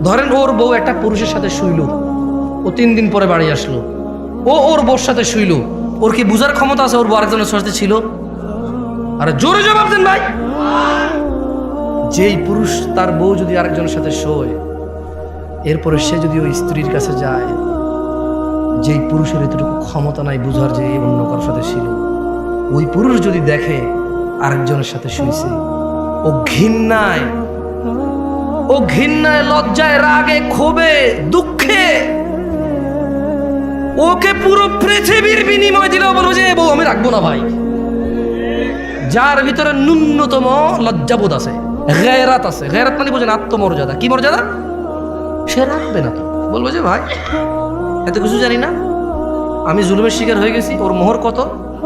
Speaker 1: ধরেন ওর বউ একটা পুরুষের সাথে শুইল, ও 3 দিন পরে বাড়ি আসলো, ও ওর বউর সাথে শুইল, ওর কি বুঝার ক্ষমতা আছে ওর বউ আরেকজনের সাথে ছিল? আরে জোরে জবাব দেন ভাই। যেই পুরুষ তার বউ যদি আরেকজনের সাথে শোয়, এরপরে সে যদি ওই স্ত্রীর কাছে যায়, যেই পুরুষের এতটুকু ক্ষমতা নাই বুঝার যে অন্য কারোর সাথে ছিল, ওই পুরুষ যদি দেখে আরেকজনের সাথে শুইছে, ও ঘৃণায়, লজ্জায়, রাগে, ক্ষোভে, দুঃখে ওকে পুরো পৃথিবীর বিনিময় দিলেও বলবো যে বউ আমি রাখবো না ভাই। যার ভিতরে ন্যূনতম লজ্জাবোধ আছে, গায়রাত আছে, গায়রাত মানে বোঝেন আত্মমর্যাদা। কি মর্যাদা? সে রাখবে না। তো বলবো যে ভাই এত কিছু জানি না, আমি জুলুমের শিকার হয়ে গেছি, ওর মোহর কত?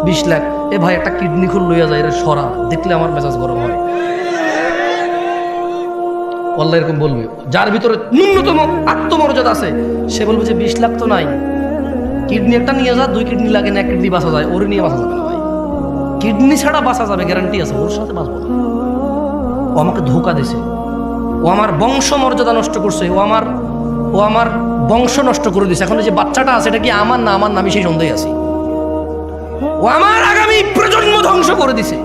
Speaker 1: 20 লাখ। এ ভাই একটা কিডনি খুল লইয়া যায়, এর সরা দেখলে আমার মেজাজ গরম হয়। আল্লাহ এরকম বলবে, যার ভিতরে ন্যূনতম আত্মমর্যাদা আছে সে বলবে যে 20 লাখ তো নাই, কিডনি একটা নিয়ে যা, 2 কিডনি লাগে না, 1 কিডনি বাঁচা যায়, ওরে নিয়ে বাঁচা যাবে না ভাই, কিডনি ছাড়া বাঁচা যাবে গ্যারান্টি আছে, ওর সাথে বাঁচবো না। ও আমাকে ধোকা দিছে, ও আমার বংশ মর্যাদা নষ্ট করছে, ও আমার বংশ নষ্ট করে দিছে। এখন যে বাচ্চাটা আছে এটা কি আমার না আমার না, আমি সেই সন্দেহে আছি। ও আমার আগামী প্রজন্ম ধ্বংস করে দিছে,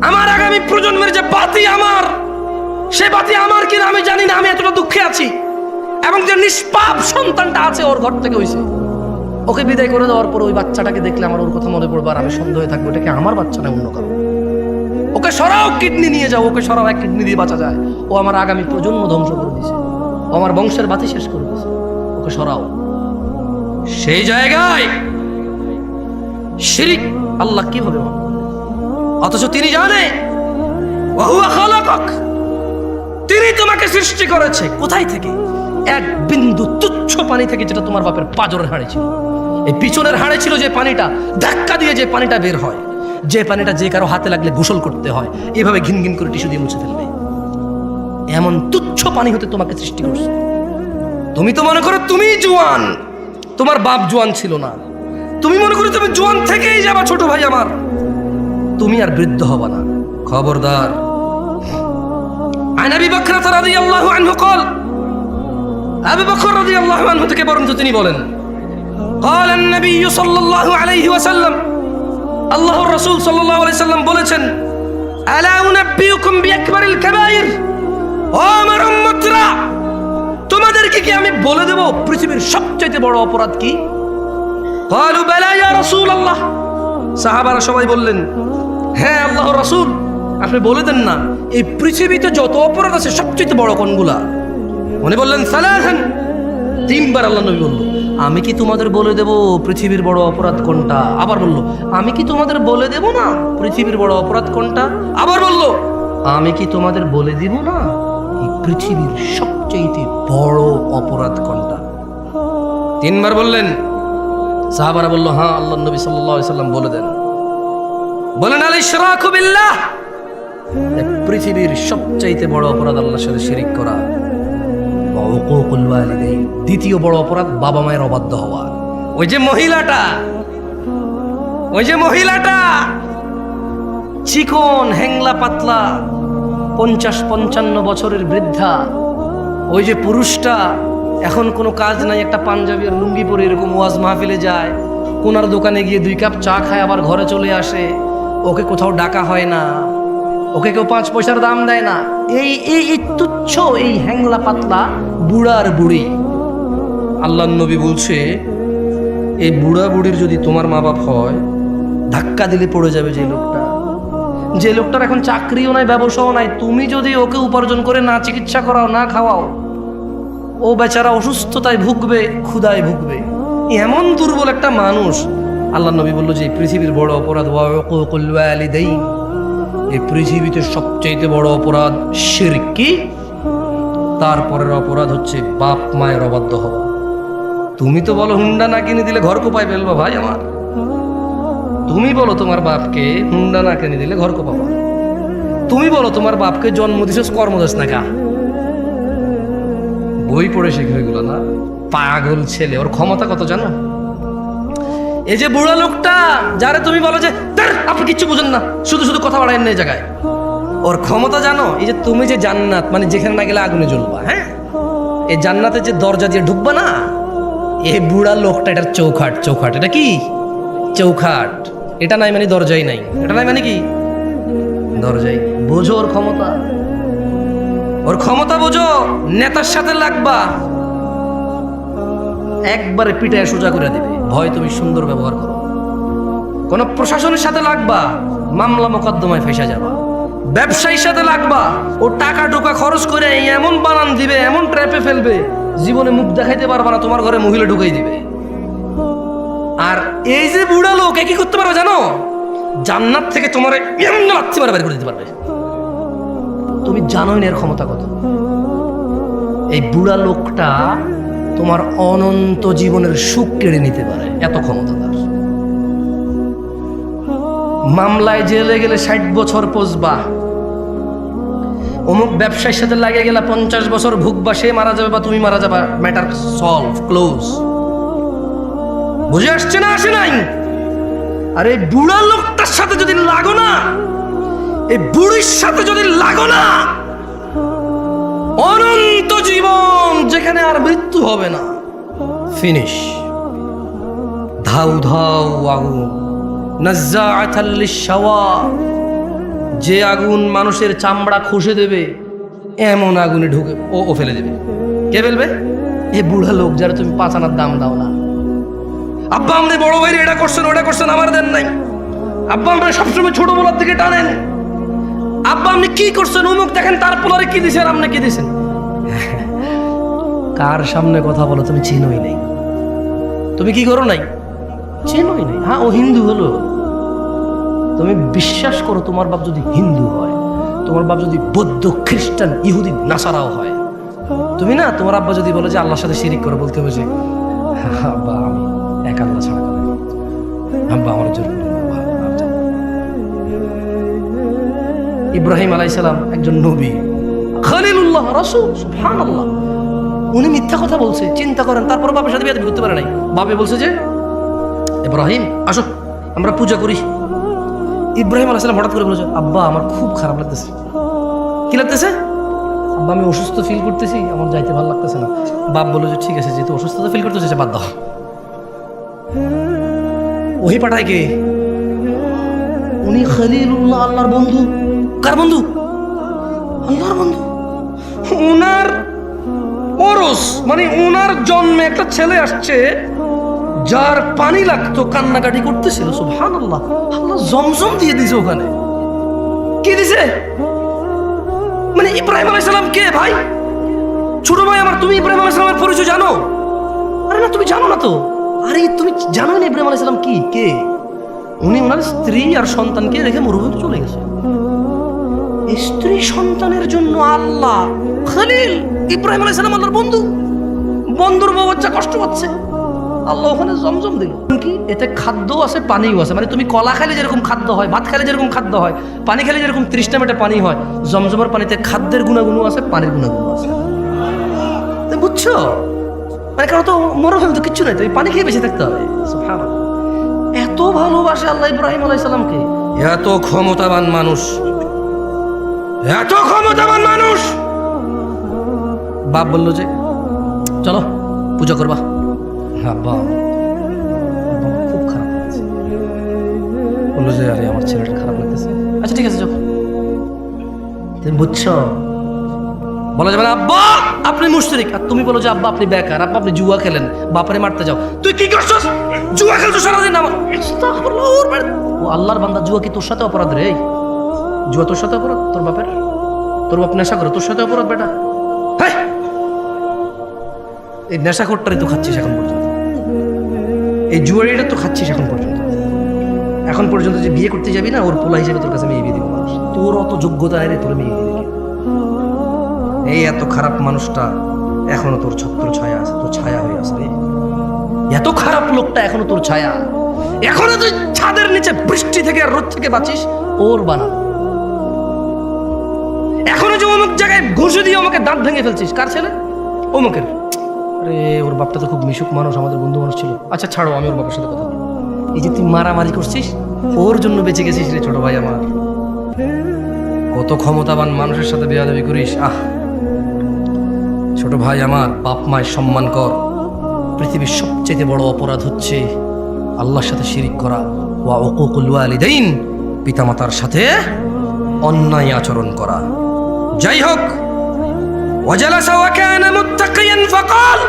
Speaker 1: আমার আগামী প্রজন্মের যে বাতি আমার, সে বাতি আমার কিনা আমি জানি না, আমি এতটা দুঃখে আছি। এবং যে নিষ্পাপ সন্তানটা আছে ওর ঘর থেকে হইছে, ওকে বিদায় করে দেওয়ার পর ওই বাচ্চাটাকে দেখলে আমার ওর কথা মনে পড়বে, আর আমি সন্দেহে থাকবো এটা কি আমার বাচ্চা না অন্য কারো। ওকে সরাও, কিডনি নিয়ে যাও, ওকে সরাও, 1 কিডনি দিয়ে বাঁচা যায়। ও আমার আগামী প্রজন্ম ধ্বংস করে দিছে, ও আমার বংশের বাতি শেষ করে দিছে, ওকে সরাও। সেই জায়গায় শিরিক আল্লাহ কিভাবে মানবে? অথচ তিনি জানে ওয়াহুয়া খালাকাক, তিনি তোমাকে সৃষ্টি করেছে কোথায় থেকে? এক বিন্দু তুচ্ছ পানি থেকে, যেটা তোমার বাপের পাজরের হাড়ে ছিল। এই পিছনের হাড়ে ছিল যে পানিটা, ধাক্কা দিয়ে যে পানিটা বের হয়, যে পানিটা যে কারো হাতে লাগলে গোসল করতে হয়, এভাবে ঘিন ঘিন করে টিস্যু দিয়ে মুছে ফেলবে, এমন তুচ্ছ পানি হতে তোমাকে সৃষ্টি করছে। তুমি তো মনে করো তুমি জোয়ান, তোমার বাপ জোয়ান ছিল না। তুমি মনে করো তুমি জোয়ান থেকেই যাবা, ছোট ভাই আমার, তুমি আর বৃদ্ধ হবা না, খবরদার। আন আবি বকর রাদিয়াল্লাহু আনহু قال, আবু বকর রাদিয়াল্লাহু আনহু থেকে বর্ণিত তিনি বলেন, قال النبي صلى الله عليه وسلم, আল্লাহর রাসূল সাল্লাল্লাহু আলাইহি সাল্লাম বলেছেন, আলা উনাব্বিউকুম বিআকবারিল কাবাইর, ও আমার উম্মতরা, তোমাদেরকে কি আমি বলে দেব পৃথিবীর সবচেয়ে বড় অপরাধ কি? قالوا بلى يا رسول الله, সাহাবারা সবাই বললেন, হ্যাঁ আল্লাহর রাসূল, আপনি বলে দেন না এই পৃথিবীতে যত অপরাধ আছে সবচেয়ে বড় কোনগুলা? উনি বললেন সালাসান, 3 বার আল্লাহ নবী বলল, আমি কি তোমাদের বলে দেব পৃথিবীর বড় অপরাধ কোনটা? আবার বলল, আমি কি তোমাদের বলে দেব না পৃথিবীর বড় অপরাধ কোনটা? আবার বলল, আমি কি তোমাদের বলে দিব না এই পৃথিবীর সবচেয়ে বড় অপরাধ কোনটা? 3 বার বললেন। সাহাবারা বলল, হ্যাঁ আল্লাহ নবী সাল্লাল্লাহু আলাইহি সাল্লাম বলে দেন। বলেন, আল ইশরাকু বিল্লাহ, পৃথিবীর সবচেয়ে বড় অপরাধ আল্লাহর সাথে শিরিক করা। ওয়া উকুকুল ওয়ালিদাইন, দ্বিতীয় বড় অপরাধ বাবা মায়ের অবাধ্য হওয়া। ওই যে মহিলাটা চিকন হ্যাংলা পাতলা 50-55 বছরের বৃদ্ধা, ওই যে পুরুষটা এখন কোনো কাজ নাই, একটা পাঞ্জাবি আর লুঙ্গি পরে এরকম ওয়াজ মাহফিলে যায়, কোনার দোকানে গিয়ে 2 কাপ চা খায়, আবার ঘরে চলে আসে, ওকে কোথাও ডাকা হয় না, ওকে কেউ 5 পয়সার দাম দেয় না। এই তুচ্ছ এই হ্যাংলা পাতলা বুড়ার বুড়ি, আল্লাহ নবী বলছে এই বুড়া বুড়ির যদি তোমার মা বাপ হয়, ধাক্কা দিলে পড়ে যাবে যে লোকটার এখন চাকরিও নাই, ব্যবসাও নাই, তুমি যদি ওকে উপার্জন করে না চিকিৎসা করাও, না খাওয়াও, ও বেচারা অসুস্থতায় ভুগবে, ক্ষুধায় ভুগবে। এমন দুর্বল একটা মানুষ। আল্লাহ নবী বলল যে পৃথিবীর বড় অপরাধ ওয়া উকুকুল ওয়ালিদাইন, এই পৃথিবীতে সবচেয়ে বড় অপরাধ শিরক। কি? তারপরের অপরাধ হচ্ছে বাপ মায়ের অবাধ্য হওয়া। তুমি তো বলো হুন্ডা না কিনে দিলে ঘর কোপায় ফেলবা ভাই আমার, তুমি বলো তোমার বাপকে হুন্ডা না কিনে দিলে ঘর কোপাবা, তুমি বলো তোমার বাপকে জন্ম দিছস কর্মদাস না কা, বই পড়ে শিখবে এগুলো না? পাগল ছেলে, ওর ক্ষমতা কত জানো? এই যে বুড়া লোকটা যারে তুমি বলো যে আপনি কিচ্ছু বুঝেন না, শুধু শুধু কথা বাড়ায় এই জায়গায়, ওর ক্ষমতা জানো? এই যে তুমি যে জান্নাত, মানে যেখানে না গেলে আগুনে জ্বলবা, হ্যাঁ, এই জান্নাতে যে দরজা দিয়ে ঢুকবা না, এই বুড়া লোকটা এটার চৌখাট। এটা কি চৌখাট? এটা নাই মানে দরজাই নাই, এটা নাই মানে কি দরজাই। বোঝো ওর ক্ষমতা বোঝো। নেতার সাথে লাগবা, একবারে পিটায় সোজা করে দেবে, ভয় তুমি সুন্দর ব্যবহার করো। কোন প্রশাসনের সাথে লাগবা, মামলা মোকদ্দমায় ফেসে যাবা। ব্যবসায়ীর সাথে লাগবা, ও টাকা ঢোকা খরচ করে এমন বানান দিবে, এমন ট্র্যাপে ফেলবে, জীবনে মুখ দেখাইতে পারবা না, তোমার ঘরে মহিলা ঢুকাই দিবে। আর এই যে বুড়া লোক কি করতে পারবে জানো? জান্নাত থেকে তোমার এমন লাথি মারা বের করে দিতে পারবে। তুমি জানোই না এর ক্ষমতা কত। এই বুড়া লোকটা তোমার অনন্ত জীবনের সুখ কেড়ে নিতে পারে, এত ক্ষমতা তার। মামলায় জেলে গেলে 60 বছর পচবা, অমুক ব্যবসায়ীর সাথে লাগে গেলা 50 বছর ভুগবা, সে মারা যাবে বা তুমি মারা যাবা, ম্যাটার সলভ, ক্লোজ। বুঝে আসছে না, আসে নাই? আর এই বুড়া লোকটার সাথে যদি লাগো না, এই বুড়ির সাথে যদি লাগো না, অনন্ত জীবন যেখানে আর মৃত্যু হবে না, ফিনিশ। ধাউ ধাউ আগুন, নাজ্জাআতাল লিশ-শাওয়া, যে আগুন মানুষের চামড়া খসে দেবে, এমন আগুনে ঢুকে ও ফেলে দেবে। কে ফেলবে? এ বুড়া লোক যারা তুমি 5 আনার দাম দাও না। আব্বা আমাদের বড় ভাই এটা করছেন ওটা করছেন, আমার দেন নাই। আব্বা আমরা সবসময় ছোট বলার দিকে টানেন। আব্বা আপনি কি করছেন, অমুক দেখেন তার পোলারে কি দিছেন, আপনি কি দিছেন। কার সামনে কথা বলো, তুমি চিনোই নাই। তুমি কি করো নাই, চিনোই নাই। হ্যাঁ, ও হিন্দু হলো, তুমি বিশ্বাস করো তোমার বাপ যদি হিন্দু হয়, তোমার বাপ যদি বৌদ্ধ, খ্রিস্টান, ইহুদি, নাসারাও হয়, তুমি না, তোমার আব্বা যদি বলে যে আল্লাহর সাথে শিরিক করো, বলতে হবে যে আব্বা আমি এক আল্লাহ ছাড়া করে, আব্বা আমার জন্য। ইব্রাহিম আলাইহিস সালাম একজন নবী, খলিলুল্লাহ, রাসূল, সুবহানাল্লাহ। উনি মিথ্যা কথা বলছে, চিন্তা করেন, তারপর বাপের সাথে বিয়ে করতে পারে নাই। বাপে বলছে যে ইব্রাহিম আসো আমরা পূজা করি। ইব্রাহিম আলাইহিস সালাম হঠাৎ করে বলেছে, আব্বা আমার খুব খারাপ লাগতেছে। কি লাগতেছে? আব্বা আমি অসুস্থ ফিল করতেছি, আমার যাইতে ভালো লাগতেছে না। বাপ বলল যে ঠিক আছে, যেহেতু অসুস্থতা ফিল করতেছে বাদ দাও। ওহি পাঠায় কে? উনি খলিলুল্লাহ, আল্লাহর বন্ধু। কার বন্ধু? আল্লাহর বন্ধু। উনার ওরস মানে উনার জন্মে একটা ছেলে আসছে যার পানি লাগতো, কান্নাকাটি করতেছিল। সুবহানাল্লাহ, আল্লাহ জমজম দিয়ে দিছে ওখানে। কি দিছে? মানে ইব্রাহিম আলাইহিস সালাম কে ভাই? ছোট ভাই আমার, তুমি ইব্রাহিম আলাইহিস সালামের পরিচয় জানো? আরে না, তুমি জানো না তো। আরে তুমি জানো না ইব্রাহিম আলাইহিস সালাম কি কে? উনি ওনার স্ত্রী আর সন্তানকে রেখে মরুভূমিতে চলে গেছে। স্ত্রী সন্তানের জন্য আল্লাহ খলিল, ইব্রাহিম আলাইহিস সালাম আল্লাহর বন্ধু। বন্ধুর বউ বাচ্চা কষ্ট পাচ্ছে, আল্লাহ ওখানে জমজম দিল। কি এতে খাদ্য আছে, পানিও আছে। মানে তুমি কলা খেলে যেরকম খাদ্য হয়, ভাত খেলে যেরকম খাদ্য হয়, পানি খেলে যেরকম 30টা মেটে পানি হয়, জমজমের পানিতে খাদ্যের গুণাগুণও আছে, পানির গুণাগুণও আছে। বুঝছো? মানে কারণ তো মরুভূমি তো কিচ্ছু নাই, তো পানি খেয়ে বেঁচে থাকতে হবে। সুবহানাল্লাহ, এত ভালোবাসে আল্লাহ ইব্রাহিম আলাইহিস সালামকে। এত ক্ষমতাবান মানুষ, এত ক্ষমতাবান মানুষ। বাপ বলল যে চলো পূজা করবা। আব্বা খুব খারাপ লাগছে। বললো যে আরে আমার ছেলেটা খারাপ লাগতেছে। আচ্ছা ঠিক আছে চল। তুমি বুঝছো? বলা যাবে না আব্বা আপনি মুশরিক, আর তুমি বলো যে আব্বা আপনি বেকার, আব্বা আপনি জুয়া খেলেন, বাপারে মারতে যাও। তুই কি করছস? জুয়া খেলছো সারাদিন। আমার ও আল্লাহর বান্দা, জুয়া কি তোর সাথে অপরাধ রে? জুয়া তোর সাথে অপরাধ? তোর বাপের, তোর বাপ নেশা করে, তোর সাথে অপরাধ বেটা। হ্যাঁ, এই নেশাখোরটারই তো খাচ্ছিস এখন পর্যন্ত, এই জুয়ারিটা তো খাচ্ছিস এখন পর্যন্ত। এখন পর্যন্ত যে বিয়ে করতে যাবি না, ওর পোলা হিসেবে তোর কাছে মেয়ে বিয়ে দিব মানুষ। তোর অত যোগ্যতা রে, তোর মেয়ে বিয়ে দিবে। এই এত খারাপ মানুষটা এখনো তোর ছত্র ছায়া আছে, তোর ছায়া হয়ে আছে রে। এত খারাপ লোকটা এখনো তোর ছায়া, এখনো তুই ছাদের নিচে বৃষ্টি থেকে আর রোদ থেকে বাঁচিস, ওর বানানো। এখনো যে অমুক জায়গায় ঘুষে দিয়ে আমাকে দাঁত ভেঙে ফেলছিস, কার ছেলে? অমুকের। আরে ওর বাপটা তো খুব মিশুক মানুষ, আমাদের বন্ধু মানুষ ছিল। আচ্ছা ছাড়ো, আমি ওর বাবার সাথে কথা বলবো। এই যে তুই মারামারি করছিস, ওর জন্য বেঁচে গেছিস রে ছোট ভাই আমার। কত ক্ষমতাবান মানুষের সাথে বেয়াদবি করিস। আহ ছোট ভাই আমার, বাপ মায়ের সম্মান কর। পৃথিবীর সবচেয়ে বড় অপরাধ হচ্ছে আল্লাহর সাথে শিরিক করা, ওয়া উকুকুল ওয়ালিদাইন, পিতামাতার সাথে অন্যায় আচরণ করা। যাই হোক, ওয়াজালাসা ওয়া কানা মুত্তাকিয়ান ফাকাল,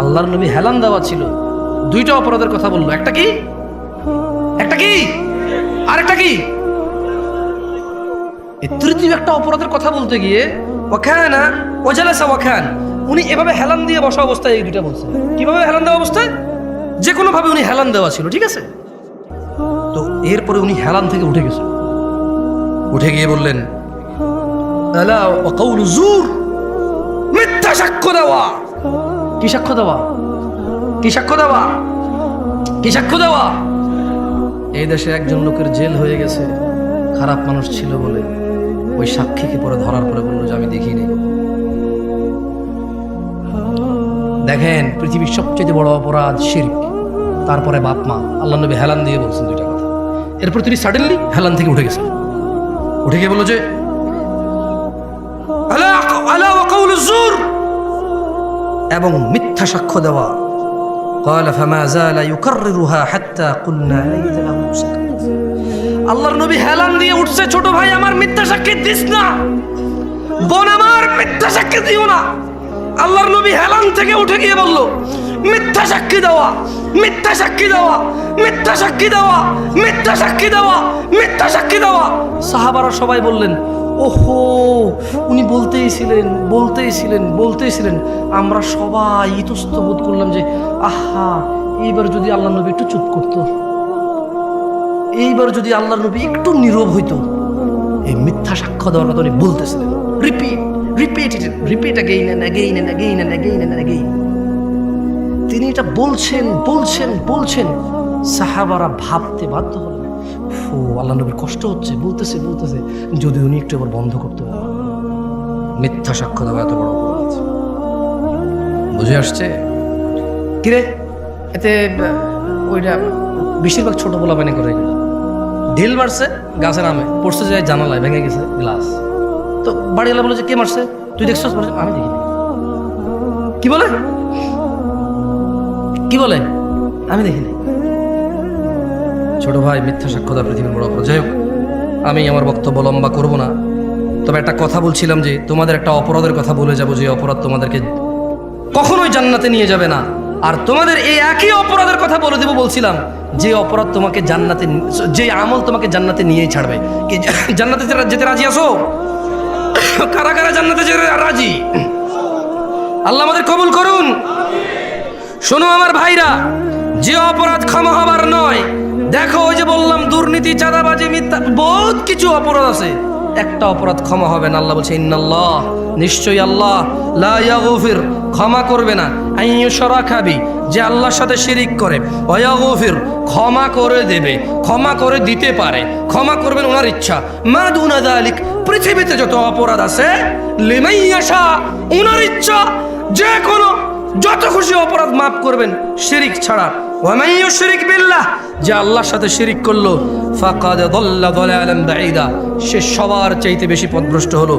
Speaker 1: আল্লাহর নবী হেলান দেওয়া ছিল। দুইটা অপরাধের কথা বললো। একটা কি? একটা কি? আরেকটা কি? এই তৃতীয় একটা অপরাধের কথা বলতে গিয়ে ওয়াকানা ওয়াজালাসা ওয়াকান, উনি এভাবে হেলান দিয়ে বসা অবস্থায় এই দুইটা বলছে। কিভাবে হেলান দেওয়া অবস্থায়? যে কোনো ভাবে উনি হেলান দেওয়া ছিল, ঠিক আছে? তো এরপরে উনি হেলান থেকে উঠে গেছে, উঠে গিয়ে বললেন আলা ওয়া কাউলু জুর, মিথ্যা সাক্ষ্য দেওয়া। কি সাক্ষ্য দেওয়া? কি সাক্ষ্য দেওয়া? কি সাক্ষ্য দেওয়া? এই দেশে একজন লোকের জেল হয়ে গেছে খারাপ মানুষ ছিল বলে। ওই সাক্ষীকে পরে ধরার পরে বললো যে আমি দেখিনি। দেখেন পৃথিবীর সবচেয়ে বড় অপরাধ শিরক, তারপরে বাপ মা। আল্লাহ নবী হেলান দিয়ে বলছেন দুইটা কথা। এরপর তিনি সাডেনলি হেলান থেকে উঠে গেছেন, উঠে গিয়ে বললো যে আলা ওয়া কাউলুজ জুর, এবং মিথ্যা সাক্ষ্য দেওয়া। قال فما زال يكررها حتى قلنا ليت له سكت। আল্লাহর নবী হেলান দিয়ে উঠছে, ছোট ভাই আমার মিথ্যা সাক্ষী দিস না, বোন আমার মিথ্যা সাক্ষী দিও না। আল্লাহর নবী হেলান থেকে উঠে গিয়ে বলল মিথ্যা সাক্ষী দেওয়া, মিথ্যা সাক্ষী দেওয়া, মিথ্যা সাক্ষী দেওয়া, মিথ্যা সাক্ষী দেওয়া, মিথ্যা সাক্ষী দেওয়া। সাহাবারা সবাই বললেন ওহো, উনি বলতেইছিলেন। আমরা সবাই ইতস্ত বোধ করলাম যে আহা, এইবার যদি আল্লাহ নবী একটু চুপ করতো, এইবার যদি আল্লাহর নবী একটু নীরব হইতো। এই মিথ্যা সাক্ষ্য দেওয়ার কথা উনি বলতেছিলেন, রিপিট again. তিনি এটা বলছেন। সাহাবারা ভাবতে বাধ্য হলেন, ও আল্লাহ নবীর কষ্ট হচ্ছে, বলতেছে যদি উনি একটু আবার বন্ধ করতে পারেন। মিথ্যা সাক্ষ্য দেওয়া এত বড় অপরাধ, বুঝে আসছে? কিরে এতে ওইটা বেশিরভাগ ছোট বলা বানি করে ঢিল মারছে গাছের আমে, পড়ছে যায় জানালায়, ভেঙে গেছে গ্লাস। তো বাড়িওয়ালা বলে যে কে মারছে, তুই দেখছিস? আমি দেখিনি। কি বলে আমি দেখিনি। ছোট ভাই, মিথ্যা সাক্ষ্য দেওয়া পৃথিবীর বড় অপরাধ। যাই হোক, আমি আমার বক্তব্য লম্বা করব না, তবে একটা কথা বলছিলাম যে তোমাদের একটা অপরাধের কথা বলে যাব, যে অপরাধ তোমাদেরকে কখনোই জান্নাতে নিয়ে যাবে না। আর তোমাদের এই একই অপরাধের কথা বলে দেব বলছিলাম, যে অপরাধ তোমাকে জান্নাতে, যে আমল তোমাকে জান্নাতে নিয়েই ছাড়বে। কি জান্নাতে যেতে রাজি আছো? কারা কারা জান্নাতে যেতে রাজি? আল্লাহ আমাদের কবুল করুন। শোনো আমার ভাইরা, যে অপরাধ ক্ষমা হবার নয়, দেখো ওই যে বললাম দুর্নীতি, চাঁদাবাজি, মিথ্যা, বহুত কিছু অপরাধ আছে, একটা অপরাধ ক্ষমা হবে না। আল্লাহ বলছে ইন্নাল্লাহ, নিশ্চয়ই আল্লাহ, লা ইয়াগফির, ক্ষমা করবে না, আইয়ুশরাকা বি, যে আল্লাহর সাথে শিরিক করে, ওয়া ইয়াগফির, ক্ষমা করে দেবে, ক্ষমা করে দিতে পারে, ক্ষমা করবেন ওনার ইচ্ছা, মা দুনা যালিক, পৃথিবীতে যত অপরাধ আছে, লিমান ইয়াশা, ওনার ইচ্ছা, যে কোনো যত খুশি অপরাধ মাফ করবেন, শিরিক ছাড়া। ওয়া মান ইউশরিক বিল্লাহ, যে আল্লাহর সাথে শিরিক করলো, ফাকাদ দাল্লা দালালান বাঈদা, সে সবার চাইতে বেশি পথভ্রষ্ট হলো।